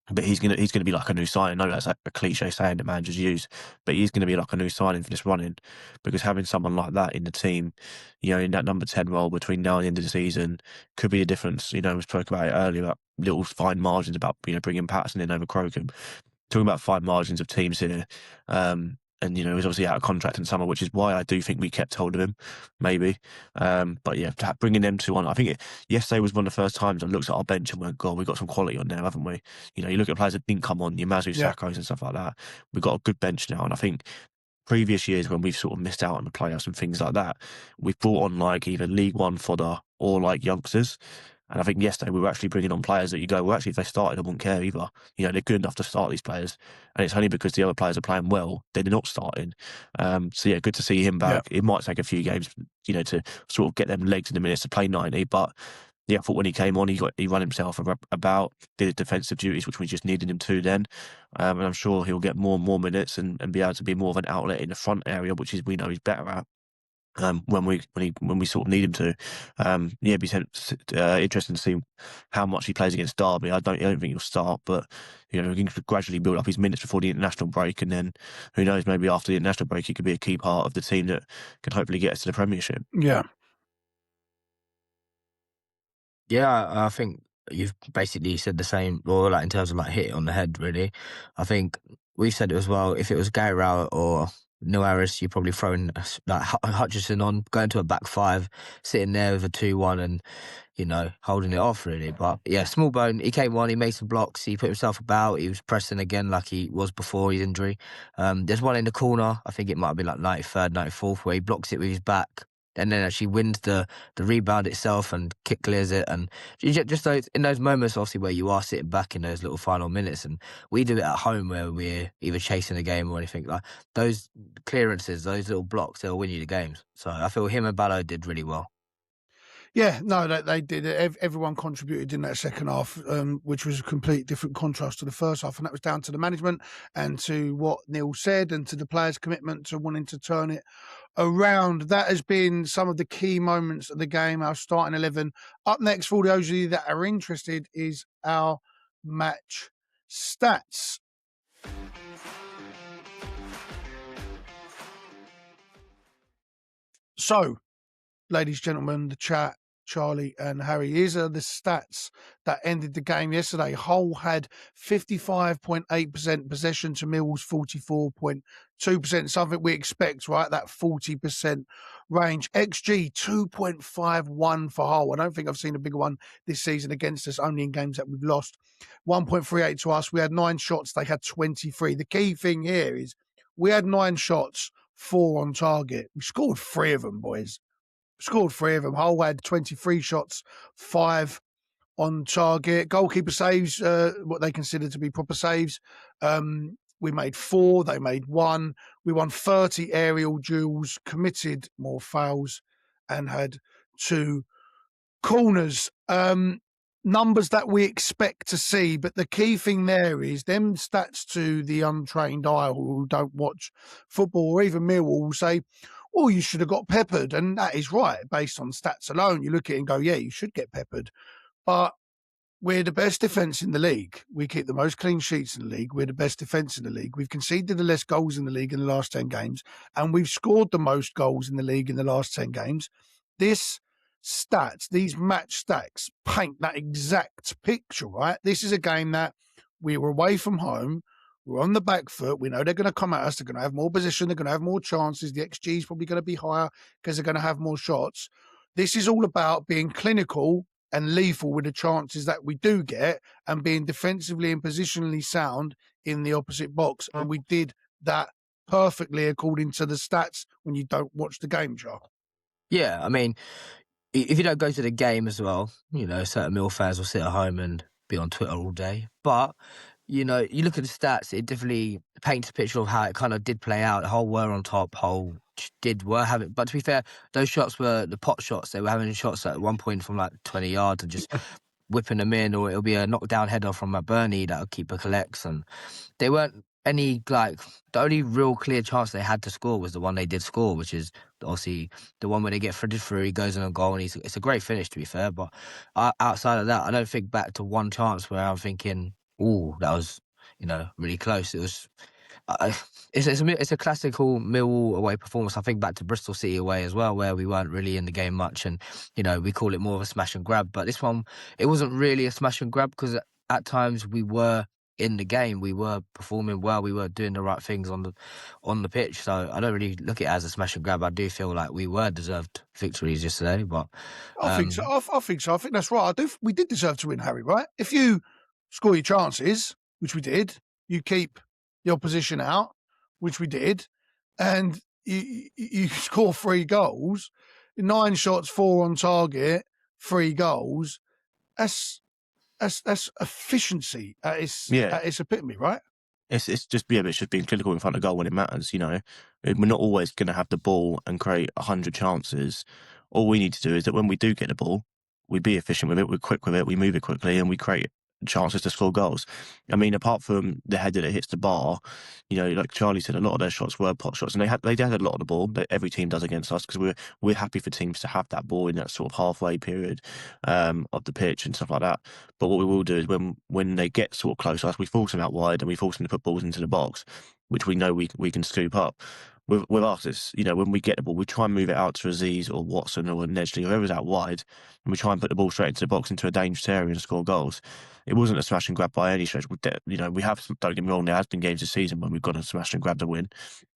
But he's gonna be like a new signing. I know that's like a cliche saying that managers use, but he's gonna be like a new signing for this running, because having someone like that in the team, in that number 10 role between now and the end of the season could be a difference. We spoke about it earlier about little fine margins about bringing Patterson in over Crocombe. Talking about fine margins of teams here. And, he was obviously out of contract in summer, which is why I do think we kept hold of him, maybe. But yeah, bringing them two on, I think yesterday was one of the first times I looked at our bench and went, God, we've got some quality on there, haven't we? You look at players that didn't come on, your Mazu Sakos and stuff like that. We've got a good bench now. And I think previous years when we've sort of missed out on the playoffs and things like that, we've brought on like either League One fodder or like youngsters. And I think yesterday we were actually bringing on players that you go, well, actually, if they started, I wouldn't care either. They're good enough to start these players. And it's only because the other players are playing well, they're not starting. So, yeah, good to see him back. Yeah. It might take a few games, to sort of get them legs in the minutes to play 90. But, yeah, I thought when he came on, he ran himself about, did his defensive duties, which we just needed him to then. And I'm sure he'll get more and more minutes and be able to be more of an outlet in the front area, which we know he's better at. When we sort of need him to, it'd be interesting to see how much he plays against Derby. I don't think he'll start, but he can gradually build up his minutes before the international break, and then who knows, maybe after the international break, he could be a key part of the team that can hopefully get us to the Premiership. Yeah. Yeah, I think you've basically said the same, or like in terms of like hit it on the head, really. I think we've said it as well. If it was Gary Rowett or Neil Harris, you're probably throwing like Hutchinson on, going to a back five, sitting there with a 2-1 and, holding it off, really. But yeah, Smallbone, he came on, he made some blocks, he put himself about, he was pressing again like he was before his injury. There's one in the corner, I think it might have been like 93rd, 94th, where he blocks it with his back and then actually wins the rebound itself and kick clears it. And just in those moments, obviously, where you are sitting back in those little final minutes, and we do it at home where we're either chasing a game or anything, like those clearances, those little blocks, they'll win you the games. So I feel him and Ballo did really well. Yeah, no, they did. Everyone contributed in that second half, which was a complete different contrast to the first half. And that was down to the management and to what Neil said and to the players' commitment to wanting to turn it around. That has been some of the key moments of the game, our starting 11. Up next, for those of you that are interested, is our match stats. So, ladies and gentlemen, the chat, Charlie and Harry, these are the stats that ended the game yesterday. Hull had 55.8% possession to Millwall's 44.2%, something we expect, right? That 40% range. XG 2.51 for Hull. I don't think I've seen a bigger one this season against us, only in games that we've lost. 1.38 to us. We had 9 shots. They had 23. The key thing here is we had 9 shots, 4 on target. We scored 3 of them, boys. Scored 3 of them. Hull had 23 shots, 5 on target. Goalkeeper saves, what they consider to be proper saves. We made 4, they made 1. We won 30 aerial duels, committed more fouls, and had 2 corners. Numbers that we expect to see, but the key thing there is them stats to the untrained eye who don't watch football, or even Millwall will say, well, you should have got peppered. And that is right. Based on stats alone, you look at it and go, yeah, you should get peppered. But we're the best defence in the league. We keep the most clean sheets in the league. We're the best defence in the league. We've conceded the less goals in the league in the last 10 games. And we've scored the most goals in the league in the last 10 games. These match stats paint that exact picture, right? This is a game that we were away from home. We're on the back foot. We know they're going to come at us. They're going to have more position. They're going to have more chances. The XG is probably going to be higher because they're going to have more shots. This is all about being clinical and lethal with the chances that we do get and being defensively and positionally sound in the opposite box, and we did that perfectly according to the stats when you don't watch the game, Charles. Yeah, I mean, if you don't go to the game as well, certain Mill fans will sit at home and be on Twitter all day. But, you look at the stats, it definitely paints a picture of how it kind of did play out. Hull were on top, Hull were having, but to be fair, those shots were the pot shots. They were having shots at one point from like 20 yards and just whipping them in, or it'll be a knockdown header from a Burnley that a keeper collects. And they weren't any, like, the only real clear chance they had to score was the one they did score, which is obviously the one where they get threaded through, he goes in a goal, and it's a great finish, to be fair. But outside of that, I don't think back to one chance where I'm thinking, "Ooh, that was, really close." It was. It's a classical Millwall away performance. I think back to Bristol City away as well, where we weren't really in the game much, and we call it more of a smash and grab. But this one, it wasn't really a smash and grab, because at times we were in the game, we were performing well, we were doing the right things on the pitch. So I don't really look at it as a smash and grab. I do feel like we were deserved victories yesterday, but I think so. I think so. I think that's right. We did deserve to win, Harry. Right? If you score your chances, which we did, you keep the opposition out, which we did, and you score 3 goals, 9 shots, 4 on target, 3 goals. That's efficiency at its epitome, right? It's just but it's just being clinical in front of goal when it matters. We're not always going to have the ball and create 100 chances. All we need to do is that when we do get the ball, we be efficient with it, we're quick with it, we move it quickly, and we create chances to score goals. I mean, apart from the header that hits the bar, like Charlie said, a lot of their shots were pot shots, and they had a lot of the ball that every team does against us, because we're happy for teams to have that ball in that sort of halfway period of the pitch and stuff like that. But what we will do is when they get sort of close to us, we force them out wide and we force them to put balls into the box, which we know we can scoop up. With us, it's, when we get the ball, we try and move it out to Aziz or Watson or Nedgley, whoever's out wide, and we try and put the ball straight into the box, into a dangerous area, and score goals. It wasn't a smash and grab by any stretch. We have, don't get me wrong, there has been games this season when we've gone and smash and grab to win,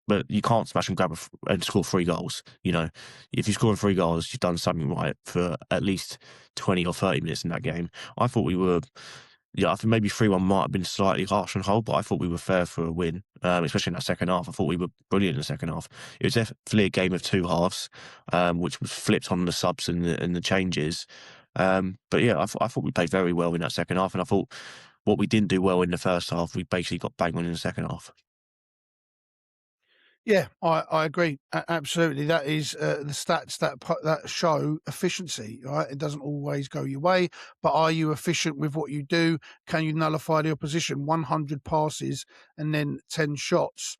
but you can't smash and grab and score 3 goals. If you score 3 goals, you've done something right for at least 20 or 30 minutes in that game. I thought we were... I think maybe 3-1 might have been slightly harsh on Hull, but I thought we were fair for a win, especially in that second half. I thought we were brilliant in the second half. It was definitely a game of 2 halves, which was flipped on the subs and the changes. But yeah, I thought we played very well in that second half, and I thought what we didn't do well in the first half, we basically got bang on in the second half. Yeah, I agree. Absolutely. That is the stats that show efficiency, right? It doesn't always go your way, but are you efficient with what you do? Can you nullify the opposition? 100 passes and then 10 shots.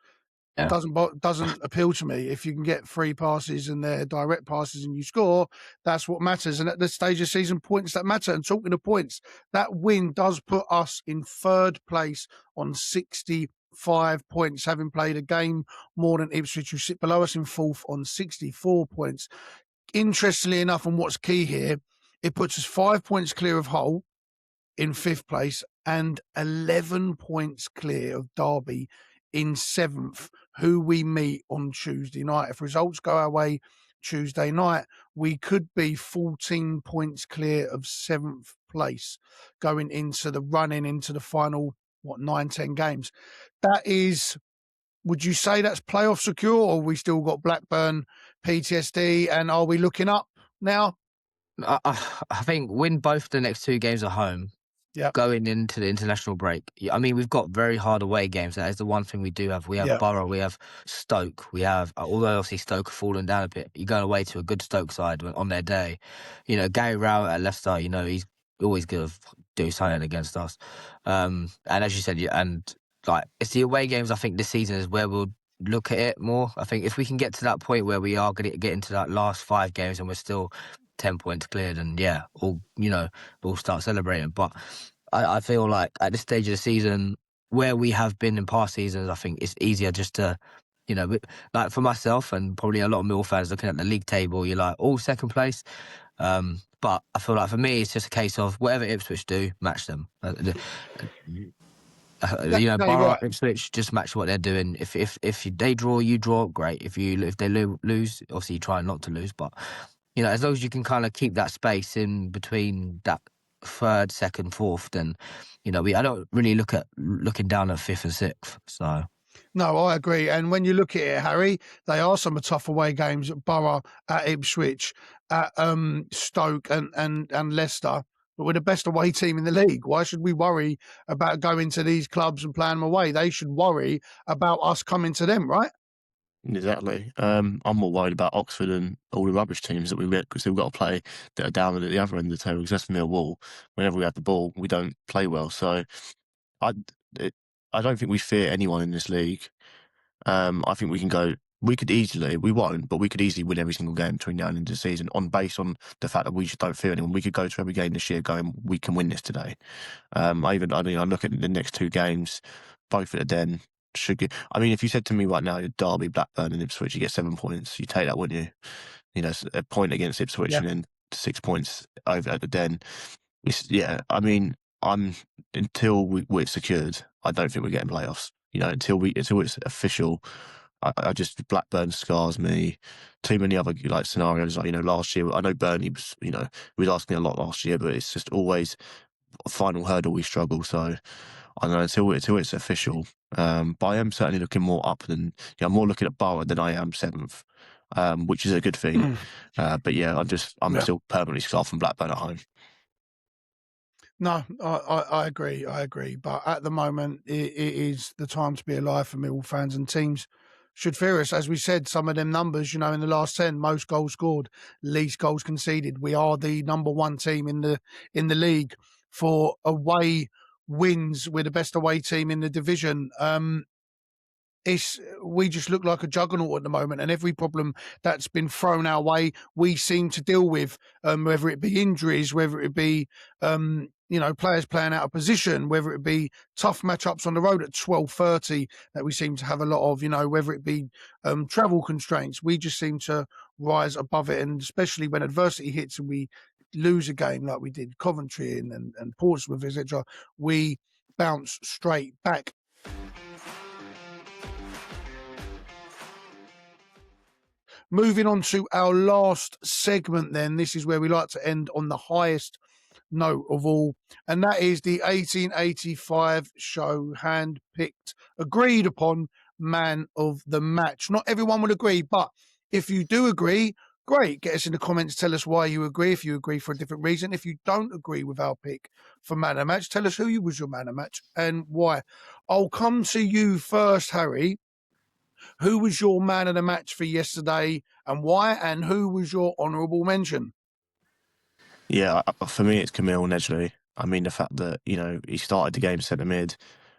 Yeah. Doesn't appeal to me. If you can get 3 passes and they're direct passes and you score, that's what matters. And at this stage of season, points that matter. And talking of points, that win does put us in 3rd place on 65 points, having played a game more than Ipswich, who sit below us in 4th on 64 points. Interestingly enough, and what's key here, it puts us 5 points clear of Hull in 5th place and 11 points clear of Derby in 7th, who we meet on Tuesday night. If results go our way Tuesday night, we could be 14 points clear of 7th place going into the running into the final 9-10 games. That is, would you say that's playoff secure, or we still got Blackburn, PTSD, and are we looking up now? I think win both the next 2 games at home. Yeah. Going into the international break. I mean, we've got very hard away games. That is the one thing we do have. We have Borough, we have Stoke, we have, although obviously Stoke have fallen down a bit, you're going away to a good Stoke side on their day. Gary Rowett at Leicester, he's always going to do something against us. And as you said, it's the away games, I think this season is where we'll look at it more. I think if we can get to that point where we are going to get into that last 5 games and we're still 10 points cleared, and we'll start celebrating. But I feel like at this stage of the season, where we have been in past seasons, I think it's easier just to, like for myself and probably a lot of Mill fans looking at the league table, you're like, 2nd place. But I feel like for me, it's just a case of whatever Ipswich do, match them. Borough, right. Ipswich, just match what they're doing. If they draw, you draw, great. If they lose, obviously you try not to lose, but as long as you can kind of keep that space in between that third, second, fourth, then I don't really looking down at fifth and sixth. So No, I agree. And when you look at it, Harry, they are some tough away games at Borough, at Ipswich, at Stoke and Leicester. But we're the best away team in the league. Why should we worry about going to these clubs and playing them away? They should worry about us coming to them, right? Exactly. I'm more worried about Oxford and all the rubbish teams that we get because we've got to play that are down at the other end of the table. Because that's Millwall. Whenever we have the ball, we don't play well. So I, I don't think we fear anyone in this league. I think we can go. We won't, but we could easily win every single game between now and the end of the season based on the fact that we just don't fear anyone. We could go to every game this year going, we can win this today. I look at the next two games, both at the Den. If you said to me right now, Derby, Blackburn, and Ipswich, you get 7 points, you take that, wouldn't you? A point against Ipswich and then 6 points over at the Den. Until we're secured, I don't think we're getting playoffs. Until it's official. Blackburn scars me. Too many other scenarios. Last year, I know Burnley was, we was asking a lot last year, but it's just always a final hurdle we struggle. So I don't know until it's official. But I am certainly looking more up than I'm more looking at Borough than I am seventh, which is a good thing. But yeah, I'm still permanently scarred from Blackburn at home. No, I agree. I agree. But at the moment, it is the time to be alive for Millwall fans, and teams should fear us. As we said, some of them numbers, in the last 10, most goals scored, least goals conceded. We are the number one team in the league for away wins. We're the best away team in the division. We just look like a juggernaut at the moment, and every problem that's been thrown our way, we seem to deal with, whether it be injuries, whether it be, players playing out of position, whether it be tough matchups on the road at 12:30 that we seem to have a lot of, whether it be travel constraints. We just seem to rise above it, and especially when adversity hits and we lose a game like we did Coventry and Portsmouth, etc., we bounce straight back. Moving on to our last segment then, this is where we like to end on the highest note of all, and that is the 1885 show hand-picked, agreed upon man of the match. Not everyone will agree, but if you do agree, great. Get us in the comments, tell us why you agree, if you agree for a different reason. If you don't agree with our pick for man of the match, tell us who was your man of the match and why. I'll come to you first, Harry. Who was your man of the match for yesterday and why? And who was your honourable mention? Yeah, for me, it's Camille Nedgley. The fact that, he started the game centre mid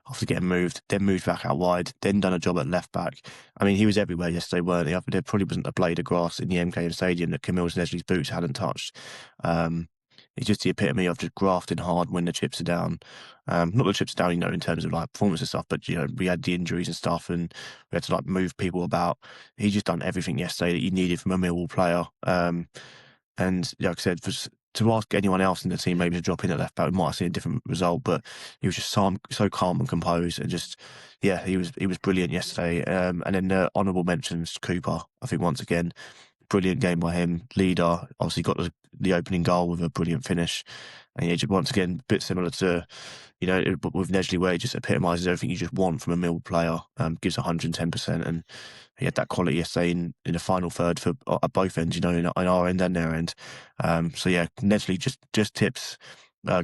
after getting moved, then moved back out wide, then done a job at left back. He was everywhere yesterday, weren't he? There probably wasn't a blade of grass in the MKM Stadium that Camille Nedgley's boots hadn't touched. It's just the epitome of just grafting hard when the chips are down. Not the chips are down, in terms of performance and stuff, but we had the injuries and stuff, and we had to move people about. He just done everything yesterday that you needed from a Millwall player. And like I said, to ask anyone else in the team maybe to drop in at left back, we might have seen a different result. But he was just so calm and composed, and he was brilliant yesterday. And then the honourable mentions, Cooper. I think once again, brilliant game by him. Leader, obviously got the opening goal with a brilliant finish. And once again, a bit similar to, with Nedgley, where he just epitomises everything you just want from a Millwall player. Gives 110%. And he had that quality yesterday in the final third at both ends, in our end and their end. Nedgley just tips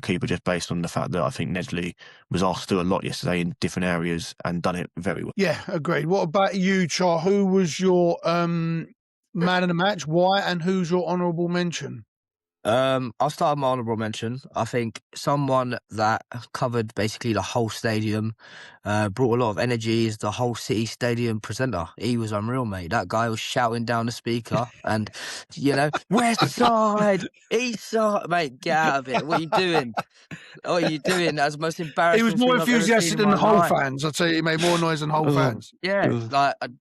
Cooper just based on the fact that I think Nedgley was asked to do a lot yesterday in different areas and done it very well. Yeah, agreed. What about you, Char? Who was your man of the match? Why? And who's your honourable mention? I'll start with my honourable mention. I think someone that covered basically the whole stadium, brought a lot of energy is the whole City Stadium presenter. He was unreal, mate. That guy was shouting down the speaker and, West Side, East Side. Mate, get out of it. What are you doing? What are you doing? That's the most embarrassing He was more thing I've ever enthusiastic seen than in the my whole life. fans. I'll tell you, he made more noise than whole fans. Yeah,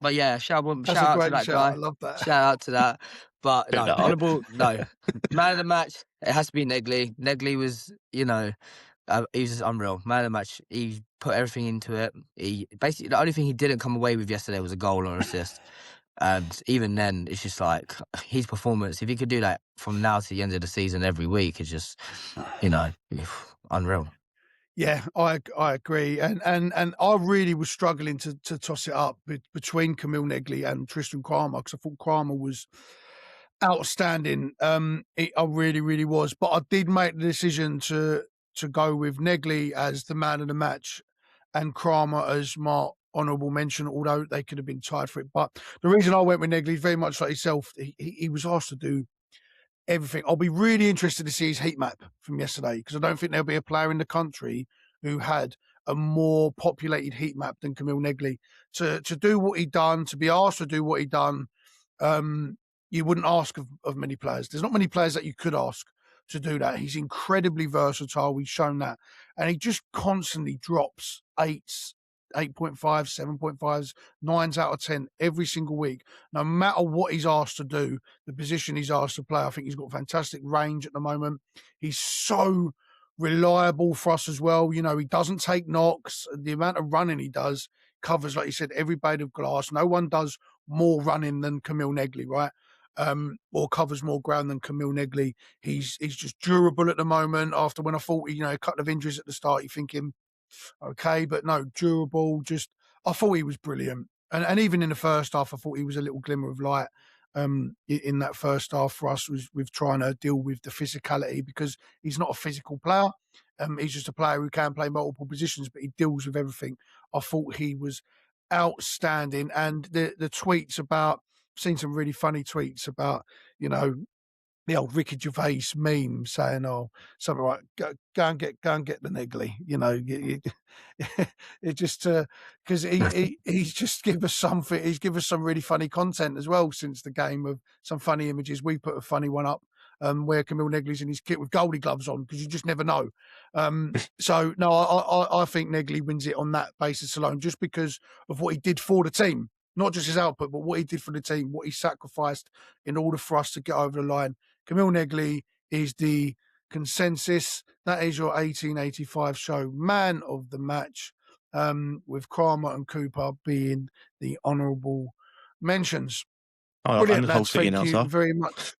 but yeah, shout out to that guy. I love that. Shout out to that. But no, that honourable, no. Man of the match, it has to be Nedgley. Nedgley was, he was just unreal. Man of the match, he put everything into it. He basically, the only thing he didn't come away with yesterday was a goal or an assist. And even then, it's just like his performance. If he could do that from now to the end of the season every week, it's just, unreal. Yeah, I agree, and I really was struggling to toss it up between Camille Negley and Tristan Kramer, because I thought Kramer was outstanding. I really was, but I did make the decision to go with Negley as the man of the match and Kramer as my honourable mention, although they could have been tied for it. But the reason I went with Negley is very much like yourself. He was asked to do everything. I'll be really interested to see his heat map from yesterday, because I don't think there'll be a player in the country who had a more populated heat map than Camille Negley. To do what he done, to be asked to do what he done, you wouldn't ask of many players. There's not many players that you could ask to do that. He's incredibly versatile. We've shown that. And he just constantly drops 8.5, 7.5s, 9s out of 10 every single week. No matter what he's asked to do, the position he's asked to play, I think he's got fantastic range at the moment. He's so reliable for us as well. He doesn't take knocks. The amount of running he does covers, like you said, every blade of glass. No one does more running than Camille Negley, right? Or covers more ground than Camille Negley. He's just durable at the moment. After when I thought, a couple of injuries at the start, you're thinking, okay, but no, durable. I thought he was brilliant, and even in the first half, I thought he was a little glimmer of light. In that first half for us was with trying to deal with the physicality, because he's not a physical player. He's just a player who can play multiple positions, but he deals with everything. I thought he was outstanding, and the tweets about. I've seen some really funny tweets about, the old Ricky Gervais meme saying, "Oh, something like go and get the Negley," it just because he's just give us something. He's give us some really funny content as well since the game, of some funny images. We put a funny one up where Camille Negley's in his kit with goalie gloves on, because you just never know. So no, I think Negley wins it on that basis alone, just because of what he did for the team. Not just his output, but what he did for the team, what he sacrificed in order for us to get over the line. Camille Negley is the consensus. That is your 1885 show man of the match, with Kramer and Cooper being the honourable mentions. Brilliant, And the whole lads. city Thank you announcer. very much.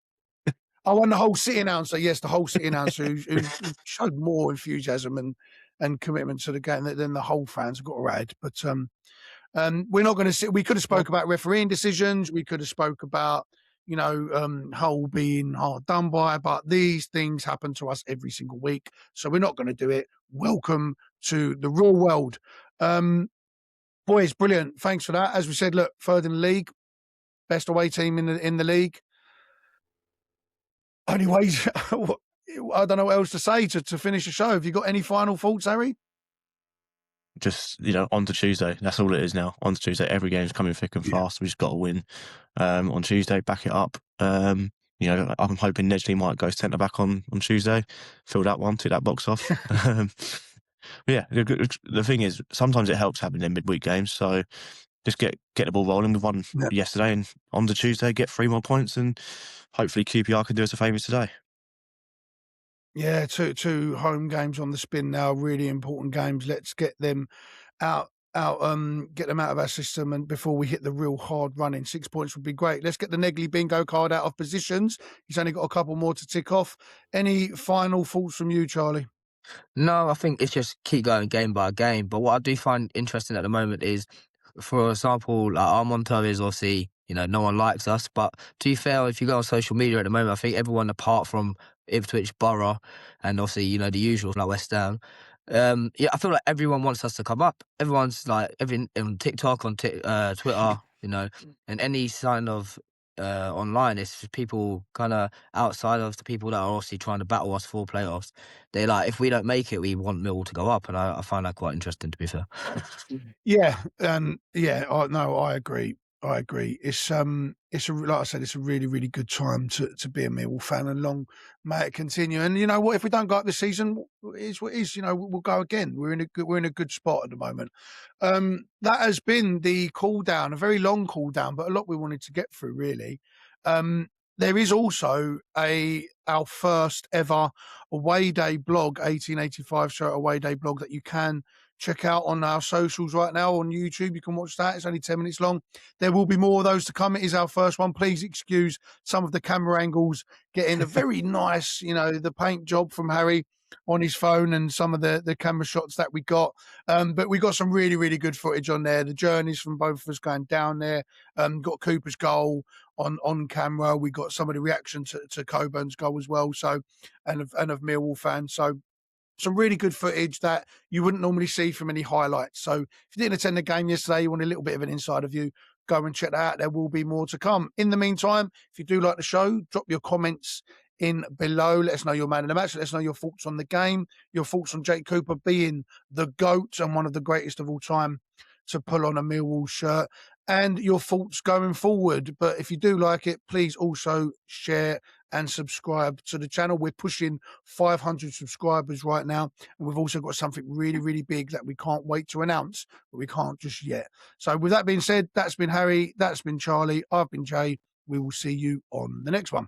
Oh, and the whole city announcer. Yes, the whole city announcer who showed more enthusiasm and commitment to the game than the whole fans have got to add. But we're not going to sit. We could have spoke about refereeing decisions. We could have spoke about, Hull being hard done by, but these things happen to us every single week. So we're not going to do it. Welcome to the real world. Boys, brilliant. Thanks for that. As we said, look, third in the league, best away team in the league. Anyways, I don't know what else to say to finish the show. Have you got any final thoughts, Harry? Just, on to Tuesday. That's all it is now. On to Tuesday. Every game's coming thick and fast. We just got to win on Tuesday, back it up. I'm hoping Nedgley might go centre back on Tuesday. Fill that one, tick that box off. Yeah, the thing is, sometimes it helps having them midweek games. So just get the ball rolling. We won yesterday, and on to Tuesday, get 3 more points, and hopefully QPR can do us a favour today. Yeah, two home games on the spin now, really important games. Let's get them out, get them out of our system, and before we hit the real hard running, 6 points would be great. Let's get the Negley bingo card out of positions. He's only got a couple more to tick off. Any final thoughts from you, Charlie? No, I think it's just keep going game by game. But what I do find interesting at the moment is, for example, like our motto is obviously, no one likes us. But to be fair, if you go on social media at the moment, I think everyone apart from Ipswich, Borough, and obviously, the usuals like West Ham, I feel like everyone wants us to come up. Everyone's like, on TikTok, on Twitter, and any sign of online, it's people kind of outside of the people that are obviously trying to battle us for playoffs. They're like, if we don't make it, we want Millwall to go up, and I find that quite interesting, to be fair. Yeah, I agree. It's like I said, it's a really, really good time to be a Millwall fan, and long may it continue. And you know what? If we don't go up this season, it is what it is. We'll go again. We're in a good spot at the moment. That has been the cool down, a very long cool down, but a lot we wanted to get through, really. There is also our first ever away day blog, 1885 show away day blog, that you can check out on our socials right now on YouTube. You can watch that. It's only 10 minutes long. There will be more of those to come. It is our first one. Please excuse some of the camera angles, getting a very nice, the paint job from Harry on his phone and some of the camera shots that we got. But we got some really, really good footage on there. The journeys from both of us going down there. Got Cooper's goal on camera. We got some of the reaction to Coburn's goal as well. So, and of Millwall fans. So, some really good footage that you wouldn't normally see from any highlights. So if you didn't attend the game yesterday, you want a little bit of an inside view, go and check that out. There will be more to come. In the meantime, if you do like the show, drop your comments in below. Let us know your man in the match. Let us know your thoughts on the game, your thoughts on Jake Cooper being the GOAT and one of the greatest of all time to pull on a Millwall shirt, and your thoughts going forward. But if you do like it, please also share and subscribe to the channel. We're pushing 500 subscribers right now, and we've also got something really, really big that we can't wait to announce, but we can't just yet. So with that being said, that's been Harry, that's been Charlie, I've been Jay. We will see you on the next one.